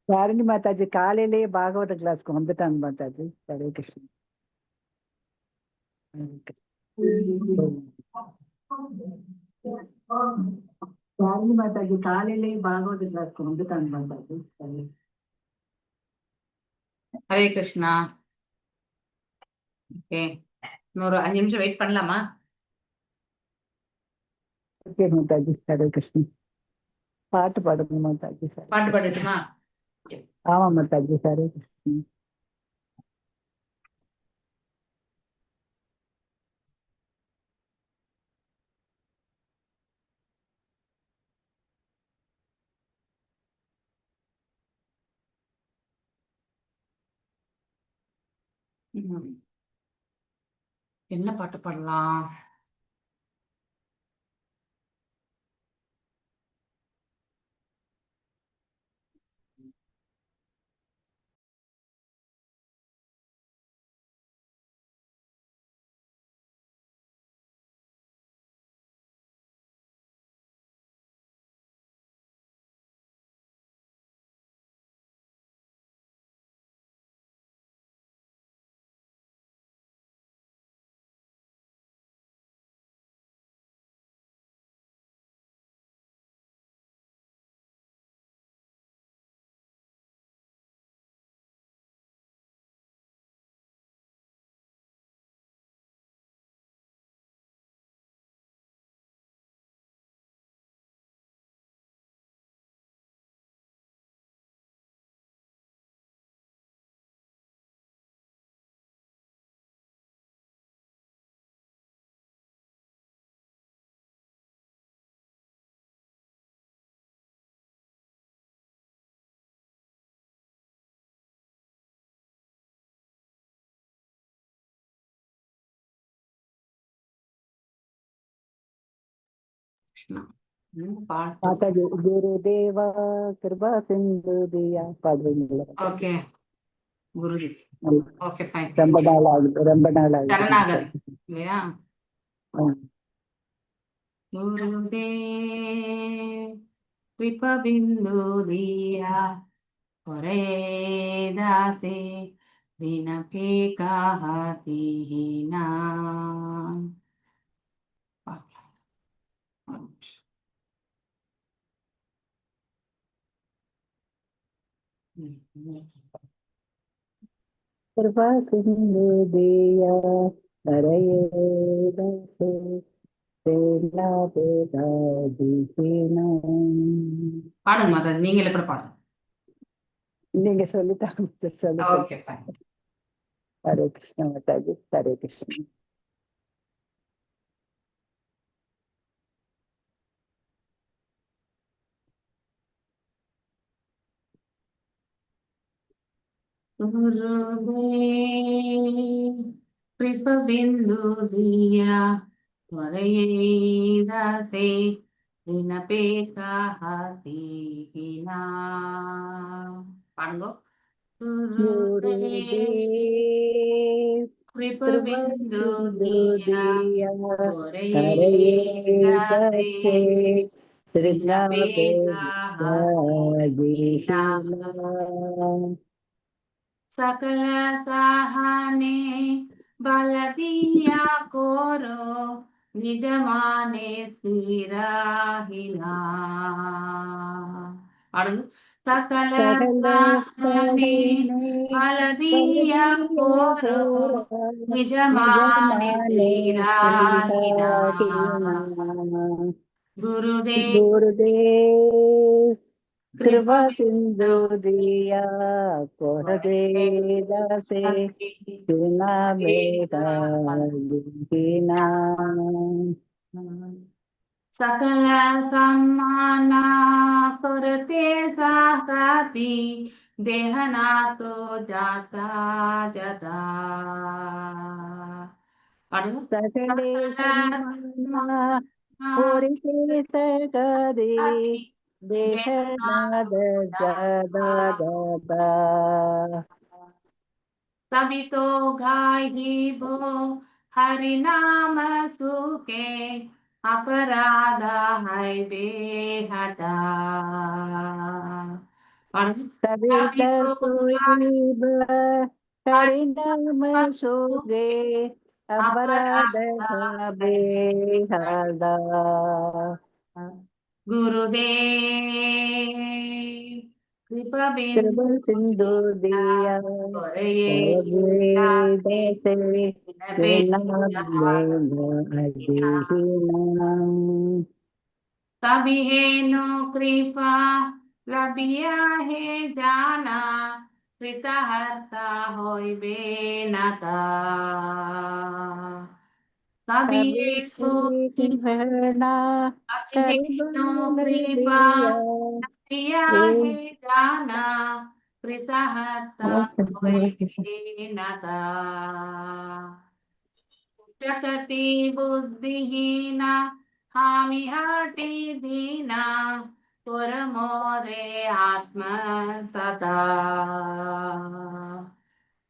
யாருங்க மாதாஜி காலையிலேயே பாகவத கிளாஸ்க்கு வந்துட்டாங்க மாதாஜி. ஹரே கிருஷ்ணன். யாருங்க மாதாஜி காலையிலேயே பாகவத கிளாஸ்க்கு வந்துட்டாங்க மாதாஜி. ஹரே கிருஷ்ணா. ஓகே, இன்னொரு 5 நிமிஷம் வெயிட் பண்ணலாமா? ஓகே மாதாஜி. ஹரே கிருஷ்ணன். பாட்டு பாடுங்க மாதாஜி. பாட்டு பாடட்டுமா? ஆமா மாதாஜி. ஹரே கிருஷ்ணன். என்ன பாட்டு பாடலாம்? மாதாஜி குருதேவா கிருபா சிந்து தியா பாடுவீங்களா? ஓகே குருஜி. Okay fine. ரொம்ப நாள் ஆகுது, ரொம்ப நாள் ஆகுது. சரணாகதி இல்லையா? குருதேவ் கிருபபிந்து தியா ஒரே தாசே தினபே காஹதீனா. கிருபா சிந்து தியா ஹரயே தாசே தேனா பேதா தீனா. பாடுங்க மாதா, நீங்களே கூட பாடுங்க. நீங்க சொல்லித்தாங்க. சொல்லு. Okay fine. ஹரே கிருஷ்ணா மாதாஜி. ஹரே கிருஷ்ணா. गुरुदेव कृपबिंदु दिया त्वरये दासे दिनपे काहतीना. पाड़ो. गुरुदेव कृपा कृपबिंदु दिया त्वरये दासे दिनपे काहतीना. सकल सहाने बलदिया कोरो निजमाने स्थिराहिना. सकल सहाने बलदिया कोरो निजमाने स्थिराहिना. गुरुदेव कृपा सिंधु दिया कोरदे दासे बिना बेटा बिना. सकल सम्माना करते साकाती देहना तो जाता जता. सकले सम्माना होरिते सकदे देहनाद सदा दादा। तभी तो गाही वो हरि नाम सुके अपराध है बेहदा। और कविता तभी तो कोई हरि हरि नाम नाम सोगे सुके अपराध अपराध का है बेहदा। बेहदा। गुरुदेव कृपा कृपा बिंदु सिंधु दिया और ये से नाम। तभी है नो कृपा लबिया है जाना कृतहर्ता होइबे नता। तभी है नो भरना तभी है नो करबन कृपा दिया लबिया है जाना कृतहर्ता होइबे नता। शकति बुद्धिहीना हामी हटी दीना तुर मोरे आत्म सदा।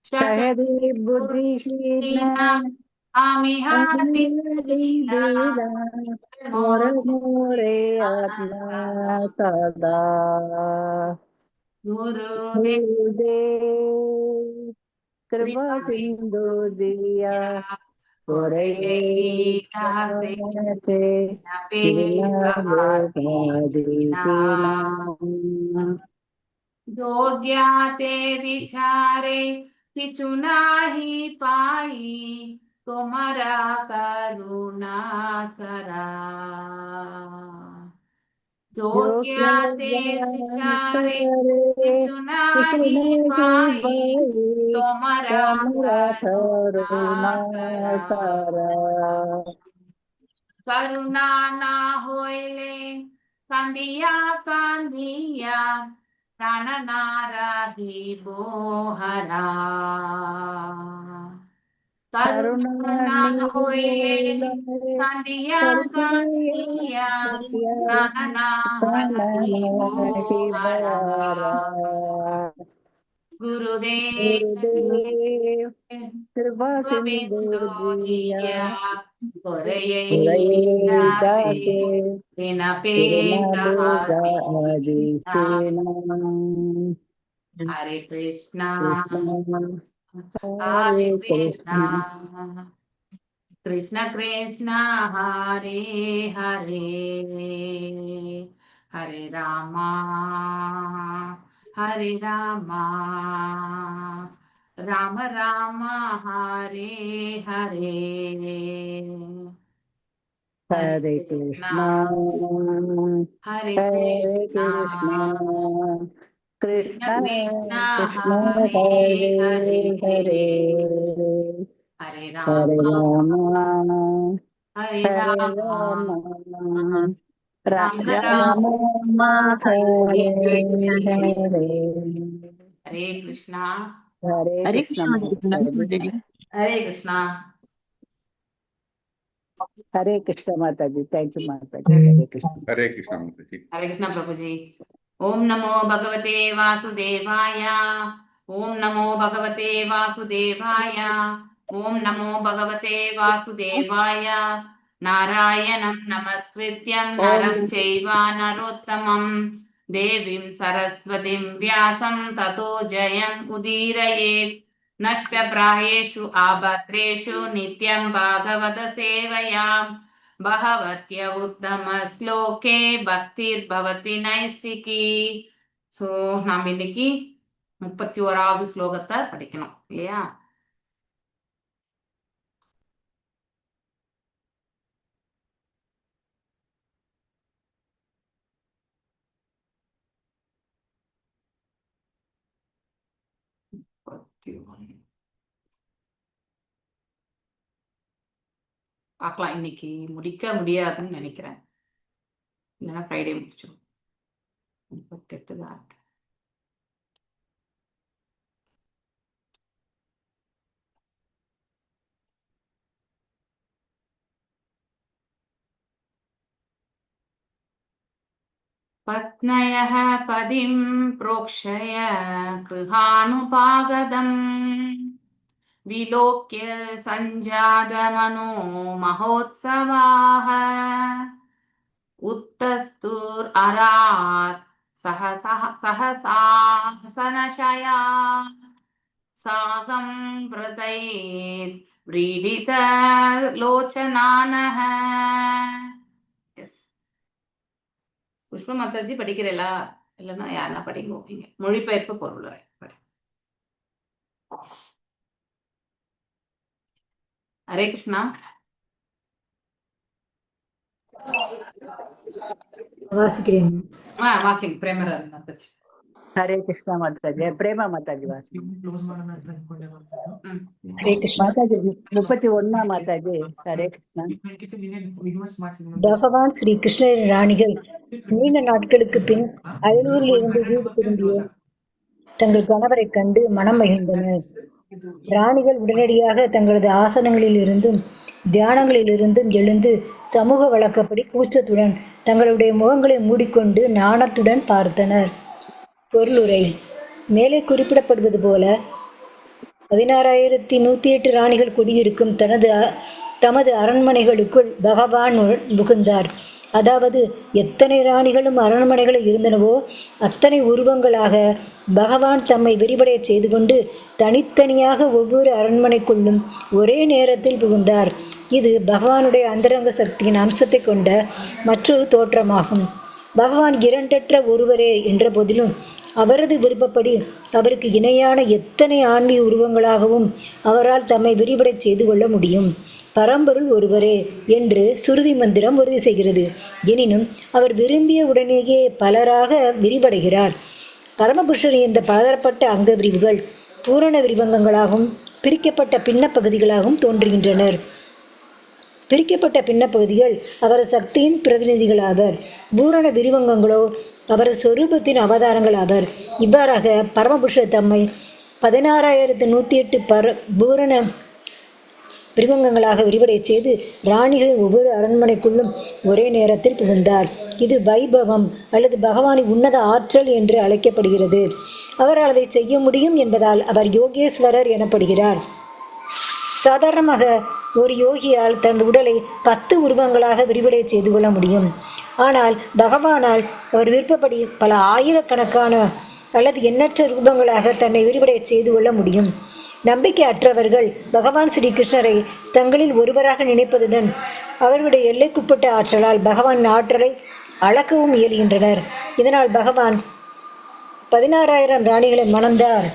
शहरी शकति बुद्धिहीन बुद्धिहीना हामी हटी दीना दीदा तुर मोर मोरे मोरे आत्म आत्मा सदा। सदा। गुरुदेव गुरुदेव कृपा कृपा सिंधु दिया और से से जिला दीना की नाम। जो ज्ञाते विचारे किछु नाही पाई तुम्हारा करुणा सरा। जो जो ज्ञाते विचारे सरे किछु किसी नाही नहीं पाई पाई तुम्हारा कमरा करुणा थरुना सरा। सारा। करुणा ना होइले कांदिया कांदिया प्राण ना रही बोहरा। करुणा ना होइले कांदिया कांदिया प्राण ना रही बोहरा। गुरुदेव गुरुदेव कृपा सिंधु गोविंदो दिया दिया उरई दासे दासे बिना पे तेना बेगा कहाती। आदि नाम। हरे कृष्णा कृष्ण हरे हरे कृष्णा कृष्ण कृष्ण कृष्ण हरे हरे हरे रामा हरे रामा राम राम हरे हरे। हरे हरे कृष्णा कृष्ण हरे हरे कृष्णा कृष्ण कृष्ण कृष्ण कृष्ण कृष्ण हरे हरे हरे हरे हरे हरे रामा राम हरे हरे रामा राम राम राम राम राम हरे हरे हरे हरे। हरे कृष्णा हरे हरे कृष्ण कृष्ण माता जी, माता प्रणाम जी। माता जी। हरे कृष्णा। हरे कृष्ण माता जी। थैंक यू माता जी। हरे कृष्ण। हरे कृष्ण माता जी। हरे कृष्णा प्रभु जी। ओम नमो भगवते वासुदेवाय। ओम नमो भगवते वासुदेवाय। ओम नमो भगवते वासुदेवाय। नारायणं नमस्कृत्यं नरं चैव नरोत्तमं देवीं सरस्वतीं व्यासं ततो जयम् उदीरयेत्। नष्टप्रायेषु आभद्रेषु नित्यं भागवत सेवया பகவத்ய உத்தம ஸ்லோகே பக்திர் பவதி நைஸ்திகி. ஸோ நாம் இன்னைக்கு 31வது ஸ்லோகத்தை படிக்கணும் இல்லையா? பார்க்கலாம், இன்னைக்கு முடிக்க முடியாதுன்னு நினைக்கிறேன். இல்லைன்னா ஃப்ரைடே முடிச்சிடும். 38 தான் இருக்கு. पत्न्यः पदिं प्रोक्षय गृहानुपागतम् विलोक्य सञ्जातमनो महोत्सवाः उत्तस्तुररात् सहसासनशया सागं व्रीडितलोचनानः. எஸ், புஷ்ப மாதாஜி படிக்கிறீங்களா? இல்லைன்னா யாருன்னா படிங்க. இங்க மொழிபெயர்ப்பு பொருளுரை படி. ஹரே கிருஷ்ணா. வாசிக்கிறேன். வாசிங்க. பிரேமராஜ் மாதாஜி. ஹரே கிருஷ்ணா மாதாஜி. பிரேமா மாதாஜி வாசி. ஹரே கிருஷ்ணா. மாதாஜி 31 மாதாஜி. ஹரே கிருஷ்ணா. பகவான் ஸ்ரீ கிருஷ்ணரின் ராணிகள் நீண்ட நாட்களுக்கு பின் அயலூரில் இருந்து வீடு திரும்பிய தங்கள் கணவரை கண்டு மனம் மகிழ்ந்தனர். ராணிகள் உடனடியாக தங்களது ஆசனங்களில் இருந்தும் தியானங்களில் இருந்தும் எழுந்து சமூக வழக்கப்படி கூச்சத்துடன் தங்களுடைய முகங்களை மூடிக்கொண்டு நாணத்துடன் பார்த்தனர். பொருளுரை. மேலே குறிப்பிடப்படுவது போல 16,108 ராணிகள் குடியிருக்கும் தமது அரண்மனைகளுக்குள் பகவான் புகுந்தார். அதாவது எத்தனை ராணிகளும் அரண்மனைகளில் இருந்தனவோ அத்தனை உருவங்களாக பகவான் தம்மை விரிவடைய செய்து கொண்டு தனித்தனியாக ஒவ்வொரு அரண்மனைக்குள்ளும் ஒரே நேரத்தில் புகுந்தார். இது பகவானுடைய அந்தரங்க சக்தியின் அம்சத்தை கொண்ட மற்றொரு தோற்றமாகும். பகவான் இரண்டற்ற ஒருவரே என்ற போதிலும் அவரது விருப்பப்படி அவருக்கு இணையான எத்தனை ஆன்மீக உருவங்களாகவும் அவரால் தம்மை விரிவடை செய்து கொள்ள முடியும். பரம்பொருள் ஒருவரே என்று சுருதி மந்திரம் உறுதி செய்கிறது. எனினும் அவர் விரும்பிய உடனேயே பலராக விரிவடைகிறார். பரமபுருஷரின் இந்த பலதரப்பட்ட அங்க விரிவுகள் பூரண விரிவங்கங்களாகவும் பிரிக்கப்பட்ட பின்ன பகுதிகளாகவும் தோன்றுகின்றனர். பிரிக்கப்பட்ட பின்ன பகுதிகள் அவரது சக்தியின் பிரதிநிதிகளாவர். பூரண விரிவங்கங்களோ அவரது சொரூபத்தின் அவதாரங்கள் ஆவர். இவ்வாறாக பரமபுருஷர் தம்மை 16,108 பூரண விரிவங்கங்களாக விரிவடை செய்து ராணிகளின் ஒவ்வொரு அரண்மனைக்குள்ளும் ஒரே நேரத்தில் புகுந்தார். இது வைபவம் அல்லது பகவானின் உன்னத ஆற்றல் என்று அழைக்கப்படுகிறது. அவரால் அதை செய்ய முடியும் என்பதால் அவர் யோகேஸ்வரர் எனப்படுகிறார். சாதாரணமாக ஒரு யோகியால் தனது உடலை 10 உருவங்களாக விரிவடை செய்து கொள்ள முடியும். ஆனால் பகவானால் அவர் விருப்பப்படி பல ஆயிரக்கணக்கான அல்லது எண்ணற்ற ரூபங்களாக தன்னை விரிவடை செய்து கொள்ள முடியும். நம்பிக்கை அற்றவர்கள் பகவான் ஸ்ரீ கிருஷ்ணரை தங்களில் ஒருவராக நினைப்பதுடன் அவர்களுடைய எல்லைக்குட்பட்ட ஆற்றலால் பகவானின் ஆற்றலை அளக்கவும் இயலுகின்றனர். இதனால் பகவான் 16,000 ராணிகளை மணந்தார்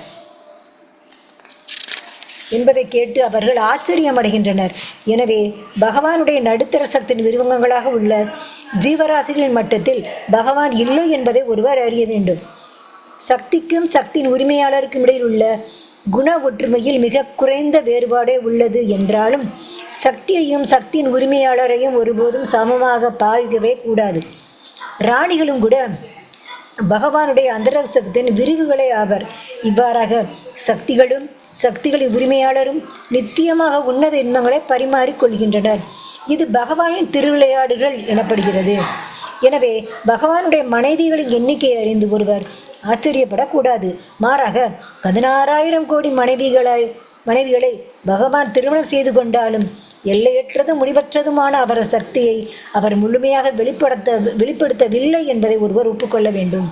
என்பதை கேட்டு அவர்கள் ஆச்சரியமடைகின்றனர். எனவே பகவானுடைய நடுத்தர சக்தியின் விருவங்கங்களாக உள்ள ஜீவராசிகளின் மட்டத்தில் பகவான் இல்லை என்பதை ஒருவர் அறிய வேண்டும். சக்திக்கும் சக்தியின் உரிமையாளருக்கும் இடையில் உள்ள குண ஒற்றுமையில் மிக குறைந்த வேறுபாடே உள்ளது என்றாலும் சக்தியையும் சக்தியின் உரிமையாளரையும் ஒருபோதும் சமமாக பாவிக்கவே கூடாது. ராணிகளும் கூட பகவானுடைய அந்தரங்க சக்தியின் விரிவுகளே ஆவர். இவ்வாறாக சக்திகளும் சக்திகளின் உரிமையாளரும் நித்தியமாக உன்னத இன்பங்களை பரிமாறிக்கொள்கின்றனர். இது பகவானின் திருவிளையாடுகள் எனப்படுகிறது. எனவே பகவானுடைய மனைவிகளின் எண்ணிக்கையை அறிந்து ஒருவர் ஆச்சரியப்படக்கூடாது. மாறாக 16,000 கோடி மனைவிகளை பகவான் திருமணம் செய்து கொண்டாலும் எல்லையற்றதும் முடிவற்றதுமான அவரது சக்தியை அவர் முழுமையாக வெளிப்படுத்தவில்லை என்பதை ஒருவர் ஒப்புக்கொள்ள வேண்டும்.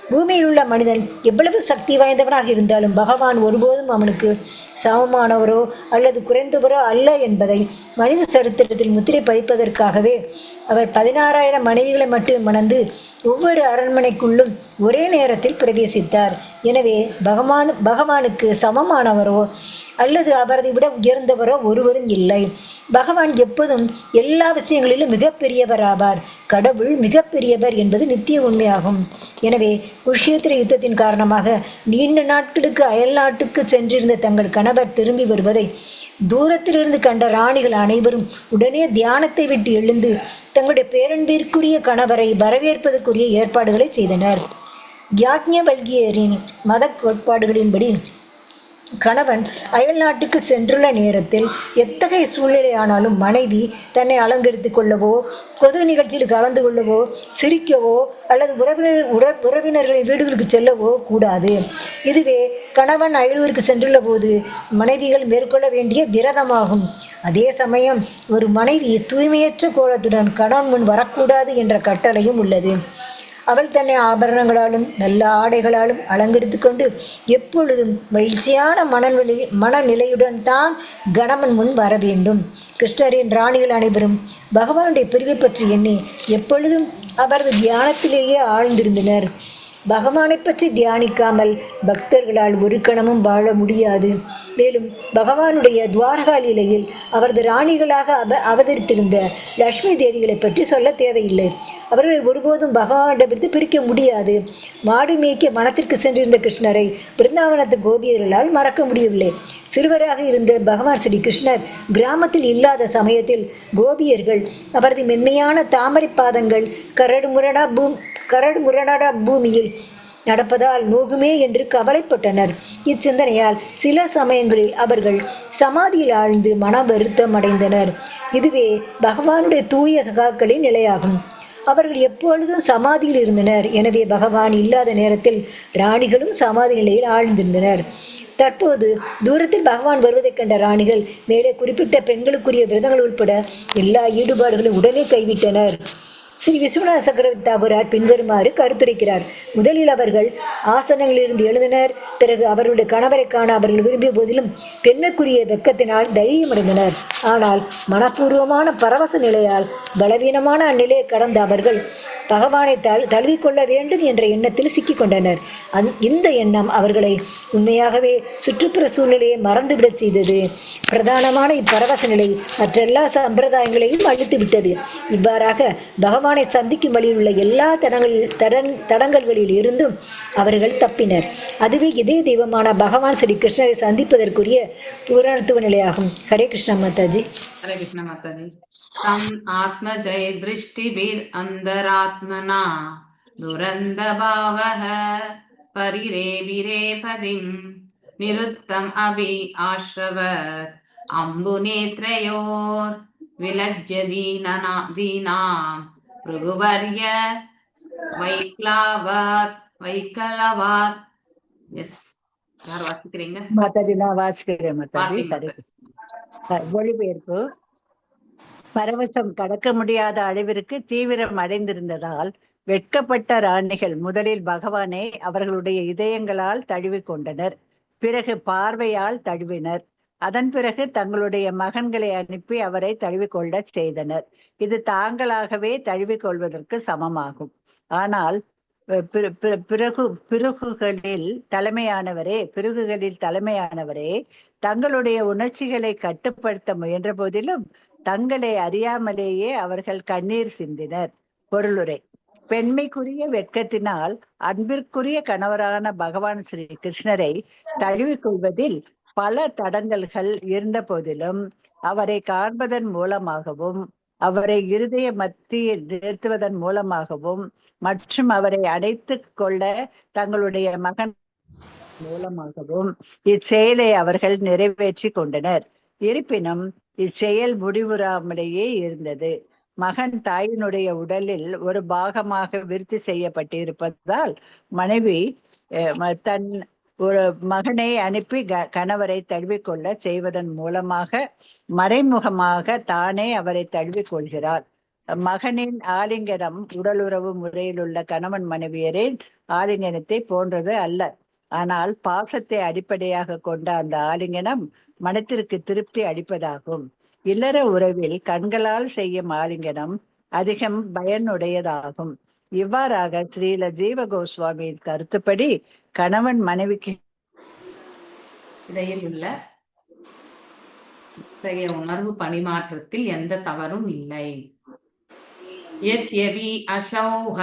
பூமியில் உள்ள மனிதன் எவ்வளவு சக்தி வாய்ந்தவனாக இருந்தாலும் பகவான் ஒருபோதும் அவனுக்கு சமமானவரோ அல்லது குறைந்தவரோ அல்ல என்பதை மனித சரித்திரத்தில் முத்திரை பதிப்பதற்காகவே அவர் 16,000 மனைவிகளை மட்டும் மணந்து ஒவ்வொரு அரண்மனைக்குள்ளும் ஒரே நேரத்தில் பிரவேசித்தார். எனவே பகவானுக்கு சமமானவரோ அல்லது அவரை விட உயர்ந்தவரோ ஒருவரும் இல்லை. பகவான் எப்போதும் எல்லா விஷயங்களிலும் மிகப்பெரியவர் ஆவார். கடவுள் மிகப்பெரியவர் என்பது நித்திய உண்மையாகும். எனவே குருஷேத்திர யுத்தத்தின் காரணமாக நீண்ட நாட்களுக்கு அயல் நாட்டுக்கு சென்றிருந்த தங்கள் கணவர் திரும்பி வருவதை தூரத்திலிருந்து கண்ட ராணிகள் அனைவரும் உடனே தியானத்தை விட்டு எழுந்து தங்களுடைய பேரன்பிற்குரிய கணவரை வரவேற்பதற்குரிய ஏற்பாடுகளை செய்தனர். யாக்ஞவல்கியரின் மத கோட்பாடுகளின்படி கணவன் அயல் நாட்டுக்கு சென்றுள்ள நேரத்தில் எத்தகைய சூழ்நிலையானாலும் மனைவி தன்னை அலங்கரித்துக் கொள்ளவோ, பொது நிகழ்ச்சியில் கலந்து கொள்ளவோ, சிரிக்கவோ அல்லது உறவினர்களின் வீடுகளுக்கு செல்லவோ கூடாது. இதுவே கணவன் அயலூருக்கு சென்றுள்ள போது மனைவிகள் மேற்கொள்ள வேண்டிய விரதமாகும். அதே சமயம் ஒரு மனைவி தூய்மையற்ற கோலத்துடன் கணவன் முன் வரக்கூடாது என்ற கட்டளையும் உள்ளது. அவள் தன்னை ஆபரணங்களாலும் நல்ல ஆடைகளாலும் அலங்கரித்து கொண்டு எப்பொழுதும் மகிழ்ச்சியான மனநிலையுடன் தான் கணவன் முன் வர வேண்டும். கிருஷ்ணரின் ராணிகள் அனைவரும் பகவானுடைய பிரிவை பற்றி எண்ணி எப்பொழுதும் அவரது தியானத்திலேயே ஆழ்ந்திருந்தனர். பகவானை பற்றி தியானிக்காமல் பக்தர்களால் ஒரு கணமும் வாழ முடியாது. மேலும் பகவானுடைய துவாரகா லீலையில் அவரது ராணிகளாக அவதரித்திருந்த லக்ஷ்மி தேவிகளை பற்றி சொல்ல தேவையில்லை. அவர்களை ஒருபோதும் பகவானிடமிருந்து பிரிக்க முடியாது. மாடு மேய்க்க வனத்திற்கு சென்றிருந்த கிருஷ்ணரை பிருந்தாவனத்து கோபியர்களால் மறக்க முடியவில்லை. சிறுவராக இருந்த பகவான் ஸ்ரீ கிருஷ்ணர் கிராமத்தில் இல்லாத சமயத்தில் கோபியர்கள் அவரது மென்மையான தாமரை பாதங்கள் கரடு முரடான பூமியில் நடப்பதால் நோகுமே என்று கவலைப்பட்டனர். இச்சிந்தனையால் சில சமயங்களில் அவர்கள் சமாதியில் ஆழ்ந்து மன வருத்தம் அடைந்தனர். இதுவே பகவானுடைய தூய சகாக்களின் நிலையாகும். அவர்கள் எப்பொழுதும் சமாதியில் இருந்தனர். எனவே பகவான் இல்லாத நேரத்தில் ராணிகளும் சமாதி நிலையில் ஆழ்ந்திருந்தனர். தற்போது தூரத்தில் பகவான் வருவதைக் கண்ட ராணிகள் மேலே குறிப்பிட்ட பெண்களுக்குரிய விரதங்கள் உட்பட எல்லா ஈடுபாடுகளும் உடனே கைவிட்டனர். ஸ்ரீ விஸ்வநாத சக்கரவர்த்தி தாகூரார் பின்வருமாறு கருத்துரைக்கிறார். முதலில் அவர்கள் ஆசனங்களிலிருந்து எழுந்தனர். பிறகு அவர்களுடைய கணவரை காண அவர்கள் விரும்பிய போதிலும் பெண்ணுக்குரிய வெட்கத்தினால் தைரியமடைந்தனர். ஆனால் மனப்பூர்வமான பரவச நிலையால் பலவீனமான அந்நிலையை கடந்த அவர்கள் பகவானை தழுவிக்கொள்ள வேண்டும் என்ற எண்ணத்தில் சிக்கிக்கொண்டனர். இந்த எண்ணம் அவர்களை உண்மையாகவே சுற்றுப்புற சூழ்நிலையை மறந்துவிடச் செய்தது. பிரதானமான இப்பரவச நிலை மற்றெல்லா சம்பிரதாயங்களையும் அழித்துவிட்டது. இவ்வாறாக பகவானை சந்திக்கும் வழியில் உள்ள எல்லா தடங்கல்களில் இருந்தும் அவர்கள் தப்பினர். அதுவே இதே தெய்வமான பகவான் ஸ்ரீ கிருஷ்ணரை சந்திப்பதற்குரிய பூரணத்துவ நிலையாகும். ஹரே கிருஷ்ணா மாதாஜி. ஹரே கிருஷ்ண மாதாஜி. தம் ஆத்மஜய திருஷ்டிபிர் அந்தராத்மனா துரந்த பாவஹ பரிரேவிரே பதிம் நிருத்தம் அபி ஆஷ்ரவத் அம்புநேத்ரயோர் விலஜ்ய தீனாம் ப்ருகுவர்ய வைக்கலவாத். எஸ், யார் வாசிக்கிறீங்க? மாதாஜி, நான் வாசிக்கிறேன் மாதாஜி. ஹரே கிருஷ்ணா. மொழிபெயர்ப்பு. பரவசம் கடக்க முடியாத அளவிற்கு தீவிரம் அடைந்திருந்ததால் வெட்கப்பட்ட ராணிகள் முதலில் பகவானை அவர்களுடைய இதயங்களால் தழுவி கொண்டனர். பிறகு பார்வையால் தழுவினர். அதன் பிறகு தங்களுடைய மகன்களை அனுப்பி அவரை தழுவிக்கொள்ள செய்தனர். இது தாங்களாகவே தழுவிக்கொள்வதற்கு சமமாகும். ஆனால் பிறகுகளில் தலைமையானவரே தங்களுடைய உணர்ச்சிகளை கட்டுப்படுத்த முயன்ற போதிலும் தங்களை அறியாமலேயே அவர்கள் கண்ணீர் சிந்தினர். பொருளுரை. பெண்மைக்குரிய வெட்கத்தினால் அன்பிற்குரிய கணவரான பகவான் ஸ்ரீ கிருஷ்ணரை தழுவிக்கொள்வதில் பல தடங்கல்கள் இருந்த போதிலும் அவரை காண்பதன் மூலமாகவும் அவரை இருதய மத்தியில் நிறுத்துவதன் மூலமாகவும் மற்றும் அவரை அடைத்து கொள்ள தங்களுடைய மகன் மூலமாகவும் இச்செயலை அவர்கள் நிறைவேற்றி கொண்டனர். இருப்பினும் இச்செயல் முடிவுறாமலேயே இருந்தது. மகன் தாயினுடைய உடலில் ஒரு பாகமாக விருத்தி செய்யப்பட்டிருப்பதால் மனைவி தன் ஒரு மகனை அனுப்பி கணவரை தழுவிக்கொள்ள செய்வதன் மூலமாக மறைமுகமாக தானே அவரை தழுவிக்கொள்கிறார். மகனின் ஆலிங்கனம் உடலுறவு முறையில் உள்ள கணவன் மனைவியரின் ஆலிங்கனத்தை போன்றது அல்ல. ஆனால் பாசத்தை அடிப்படையாக கொண்ட அந்த ஆலிங்கனம் மனத்திற்கு திருப்தி அளிப்பதாகும். இல்லற உறவில் கண்களால் செய்யும் ஆலிங்கனம் அதிகம் பயனுடையதாகும். இவ்வாறாக ஸ்ரீல ஜீவ கோஸ்வாமியின் கருத்துப்படி கணவன் மனைவிக்கு இடையில் உள்ள இத்தகைய உணர்வு பணிமாற்றத்தில் எந்த தவறும் இல்லை. யத்யபி அசௌஹ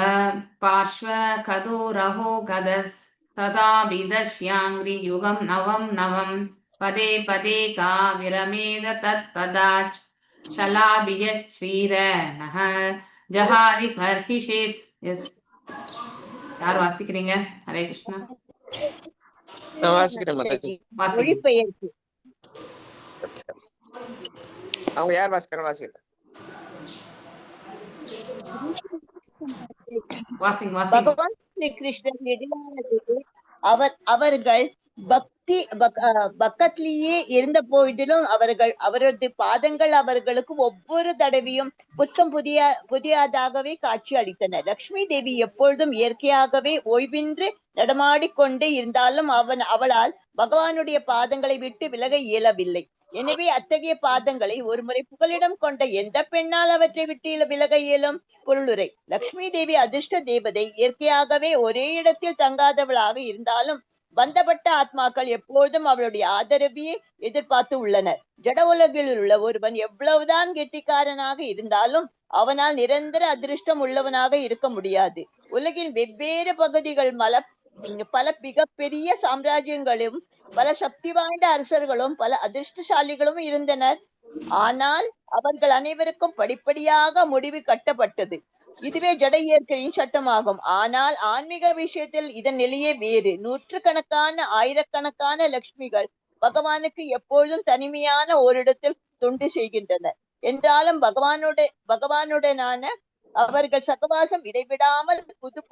பார்ஷ்வ கதோரஹோ கதஸ் ததாபி தஷ்யாங்கிரி யுகம் நவம் நவம் பதே பதே கா விரமேத தத் பதாச் ஷலாபிய ஸ்ரீர நஹ ஜஹாரி கர்ஹிஷேத். எஸ், யார் வாசிக்கிறீங்க? ஹரே கிருஷ்ணா. நான் வாசிக்கிறேன் மாதாஜி. வாசிங்க. மொழிபெயர்ப்பு. அவங்க யார் வாசிக்கிறேன் வாசிக்கிறேன். வாசிங்க வாசிங்க. பகவான் ஸ்ரீ கிருஷ்ணன் எதிரானது அவர்கள் பக்கத்திலேயே இருந்த போதிலும் அவரது பாதங்கள் அவர்களுக்கு ஒவ்வொரு தடவையும் புத்தம் புதியதாகவே காட்சி அளித்தன. லக்ஷ்மி தேவி எப்பொழுதும் இயற்கையாகவே ஓய்வின்றி நடமாடிக்கொண்டே இருந்தாலும் அவளால் பகவானுடைய பாதங்களை விட்டு விலக இயலவில்லை. எனவே அத்தகைய பாதங்களை ஒருமுறை புகலிடம் கொண்ட எந்த பெண்ணால் அவற்றை விட்டு விலக இயலும்? பொருளுரை: லக்ஷ்மி தேவி அதிர்ஷ்ட தேவதை. இயற்கையாகவே ஒரே இடத்தில் தங்காதவளாக இருந்தாலும் பந்தப்பட்ட ஆத்மாக்கள் எப்பொழுதும் அவளுடைய ஆதரவையே எதிர்பார்த்து உள்ளனர். ஜட உலகில் உள்ள ஒருவன் எவ்வளவுதான் கெட்டிக்காரனாக இருந்தாலும் அவனால் நிரந்தர அதிர்ஷ்டம் உள்ளவனாக இருக்க முடியாது. உலகின் வெவ்வேறு பகுதிகள் பல மிகப்பெரிய சாம்ராஜ்யங்களும் பல சக்தி வாய்ந்த அரசர்களும் பல அதிர்ஷ்டசாலிகளும் இருந்தனர். ஆனால் அவர்கள் அனைவருக்கும் படிப்படியாக முடிவு கட்டப்பட்டது. இதுவே ஜட இயற்கையின் சட்டமாகும். ஆனால் ஆன்மீக விஷயத்தில் இதன் நிலையே வேறு. நூற்றுக்கணக்கான ஆயிரக்கணக்கான லட்சுமிகள் பகவானுக்கு எப்பொழுதும் தனிமையான ஓரிடத்தில் தொண்டு செய்கின்றனர். என்றாலும் பகவானுடனான அவர்கள் சகவாசம் இடைவிடாமல்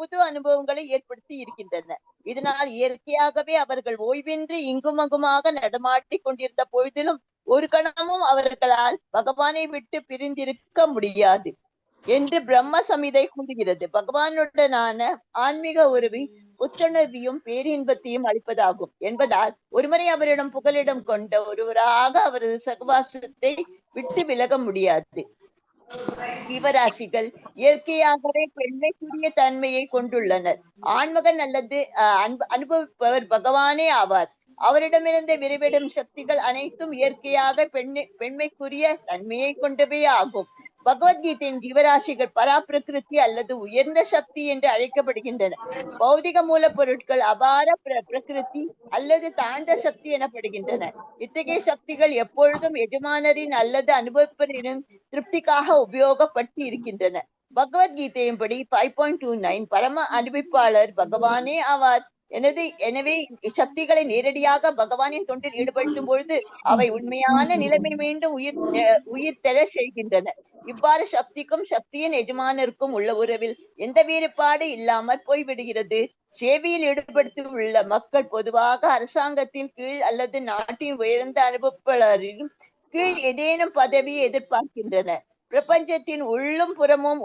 புது அனுபவங்களை ஏற்படுத்தி இருக்கின்றனர். இதனால் இயற்கையாகவே அவர்கள் ஓய்வின்றி இங்கும் அங்குமாக நடமாட்டி கொண்டிருந்த பொழுதிலும் ஒரு கணமும் அவர்களால் பகவானை விட்டு பிரிந்திருக்க முடியாது என்று பிரம்ம சமிதை கூறுகிறது. பகவானுடனான ஆன்மீக உறவை புத்துணர்வையும் பேரின்பத்தையும் அளிப்பதாகும் என்பதால் ஒருமுறை அவரிடம் புகலிடம் கொண்ட ஒருவராக அவரது சகவாசத்தை விட்டு விலக முடியாது. ஜீவராசிகள் இயற்கையாகவே பெண்மைக்குரிய தன்மையை கொண்டுள்ளனர். ஆண்மகன் அல்லது அனுபவிப்பவர் பகவானே ஆவார். அவரிடமிருந்து விரிவிடும் சக்திகள் அனைத்தும் இயற்கையாக பெண்மைக்குரிய தன்மையை கொண்டவே ஆகும். பகவத்கீதையின் ஜீவராசிகள் பராபிரகிருதி அல்லது உயர்ந்த சக்தி என்று அழைக்கப்படுகின்றன. பௌதிக மூலப்பொருட்கள் அபார பிரகிருதி அல்லது தாழ்ந்த சக்தி எனப்படுகின்றன. இத்தகைய சக்திகள் எப்பொழுதும் எஜமானரின் அல்லது அனுபவிப்பரின் திருப்திக்காக உபயோகப்படுத்தி இருக்கின்றன. பகவத்கீதையின்படி 5.29 பரம அனுபவிப்பாளர் பகவானே ஆவார். எனவே சக்திகளை நேரடியாக பகவானின் தொண்டில் ஈடுபடுத்தும் பொழுது அவை உண்மையான நிலைமை மீண்டும் உயிர் தெழ செய்கின்றன. இவ்வாறு சக்திக்கும் சக்தியின் எஜமானருக்கும் உள்ள உறவில் எந்த வேறுபாடு இல்லாமல் போய்விடுகிறது. சேவையில் ஈடுபடுத்தி உள்ள மக்கள் பொதுவாக அரசாங்கத்தின் கீழ் அல்லது நாட்டின் உயர்ந்த அனுபவிப்பாளரின் கீழ் ஏதேனும் பதவியை எதிர்பார்க்கின்றனர். பிரபஞ்சத்தின் உள்ளும் புறமும்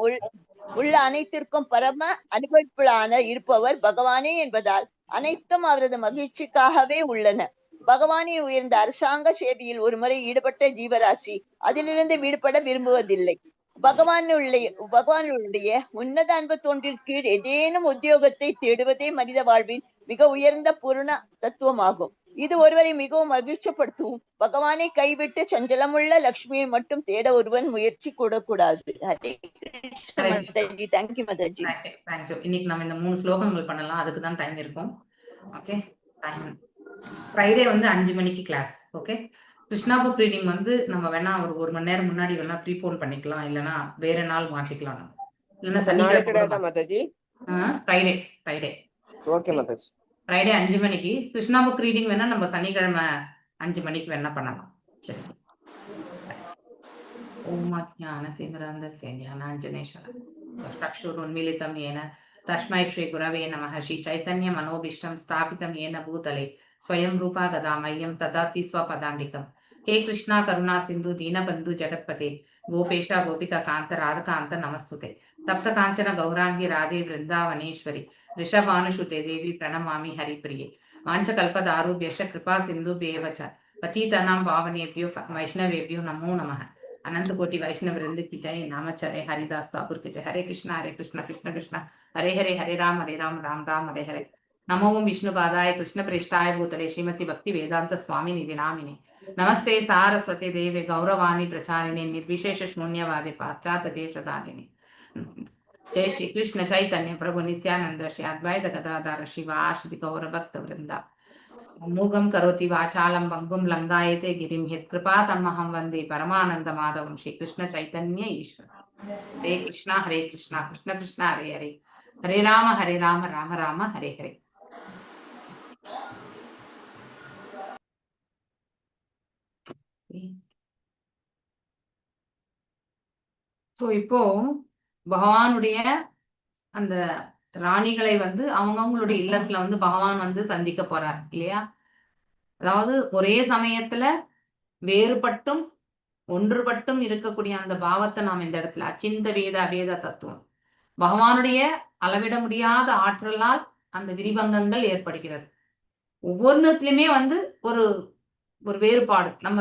உள்ள அனைத்திற்கும் பரம அனுபவிப்பாளரான இருப்பவர் பகவானே என்பதால் அனைத்தும் அவரது மகிழ்ச்சிக்காகவே உள்ளன. பகவானின் உயர்ந்த அரசாங்க சேவையில் ஒருமுறை ஈடுபட்ட ஜீவராசி அதிலிருந்து விடுபட விரும்புவதில்லை. பகவானுடைய உன்னத அன்பு தோன்றின் கீழ் ஏதேனும் உத்தியோகத்தை தேடுவதே மனித வாழ்வின் மிக உயர்ந்த பூர்ண தத்துவமாகும். இது ஒருவரை மிகவும் மகிழ்ச்சிப்படுத்தும். பகவானை கைவிட்டு சஞ்சலமுள்ள லட்சுமியை மட்டும் தேட ஒருவன் முயற்சி கூடக்கூடாது. தேங்க்யூ மாதாஜி. தேங்க்யூ. இன்னைக்கு நம்ம இந்த 3 ஸ்லோகங்கள் பண்ணலாம். அதுக்கு தான் டைம் இருக்கும். ஓகே, டைம் ஃப்ரைடே 5 மணிக்கு class. Okay, Krishna book reading நம்ம வேணா ஒரு மணி நேரம் முன்னாடி வேணா ப்ரீபோன் பண்ணிக்கலாம், இல்லைன்னா வேற நாள் மாற்றிக்கலாம். இல்லைன்னா சனிக்கிழமை Mataji. Friday okay Mataji. Friday 5 மணிக்கு. கிருஷ்ணா புக் ரீடிங் வேணா நம்ம சனிக்கிழமை 5 மணிக்கு வேணா பண்ணலாம். சரி. ஓம் ஞானதிமிராந்தஸ்ய ஞானாஞ்சனேஸ்வரः चक्षुरुन्मीलितं येन तस्मै श्रीगुरवे नमः. श्रीचैतन्यमनोभीष्टं स्थापितं येन भूतले स्वयं रूपा गदा मह्यं ददाति स्वपदान्तिकम्. हे कृष्णा करुणा सिन्धु दीनबन्धु जगत्पते गोपेश गोपिका कान्त राधकान्त नमस्तुते. तप्त काञ्चन गौरांगी राधे वृन्दावनेश्वरी ऋषभानुसुते देवी प्रणमामि हरिप्रिये. वाञ्छकल्पदारुभ्यश्च कृपा सिन्धुभ्येव च पतितानां पावनेभ्यो वैष्णवेभ्यो नमो नमः. अनंत कोटि वैष्णव वृंद की जय. नामचर्य हरिदास ठाकुर की जय. हरे कृष्ण कृष्ण कृष्ण हरे हरे, हरे राम राम राम हरे हरे. नमो विष्णुपादाय कृष्ण प्रेष्ठाय भूतले श्रीमती भक्ति वेदांत स्वामी निधि नामिने. नमस्ते सारस्वती देवे गौरवाणी प्रचारिणे निर्विशेष शून्यवादे पाश्चात्य देशदारिणे. जय श्री कृष्ण चैतन्य प्रभु नित्यानंद श्री अद्वैत गदाधर शिवाश्री गौर भक्त वृंदा. मूगं करोति वाचालं भंगुं लंगायते गिरिं यत्कृपातमहं वन्दे परमानंद माधवं श्री कृष्ण चैतन्य ईश्वर. हरे कृष्ण कृष्ण कृष्ण हरे हरे, हरे राम राम राम हरे हरे. ஸோ இப்போ பகவானுடைய அந்த ராணிகளை வந்து அவங்கவுங்களுடைய இல்லத்துல வந்து பகவான் வந்து சந்திக்க போறார் இல்லையா? அதாவது ஒரே சமயத்துல வேறுபட்டும் ஒன்றுபட்டும் இருக்கக்கூடிய அந்த பாவத்தை நாம் இந்த இடத்துல அச்சிந்த வேத அபேத தத்துவம் பகவானுடைய அளவிட முடியாத ஆற்றலால் அந்த விரிவங்கங்கள் ஏற்படுகிறது. ஒவ்வொன்றுத்துலயுமே வந்து ஒரு ஒரு வேறுபாடு நம்ம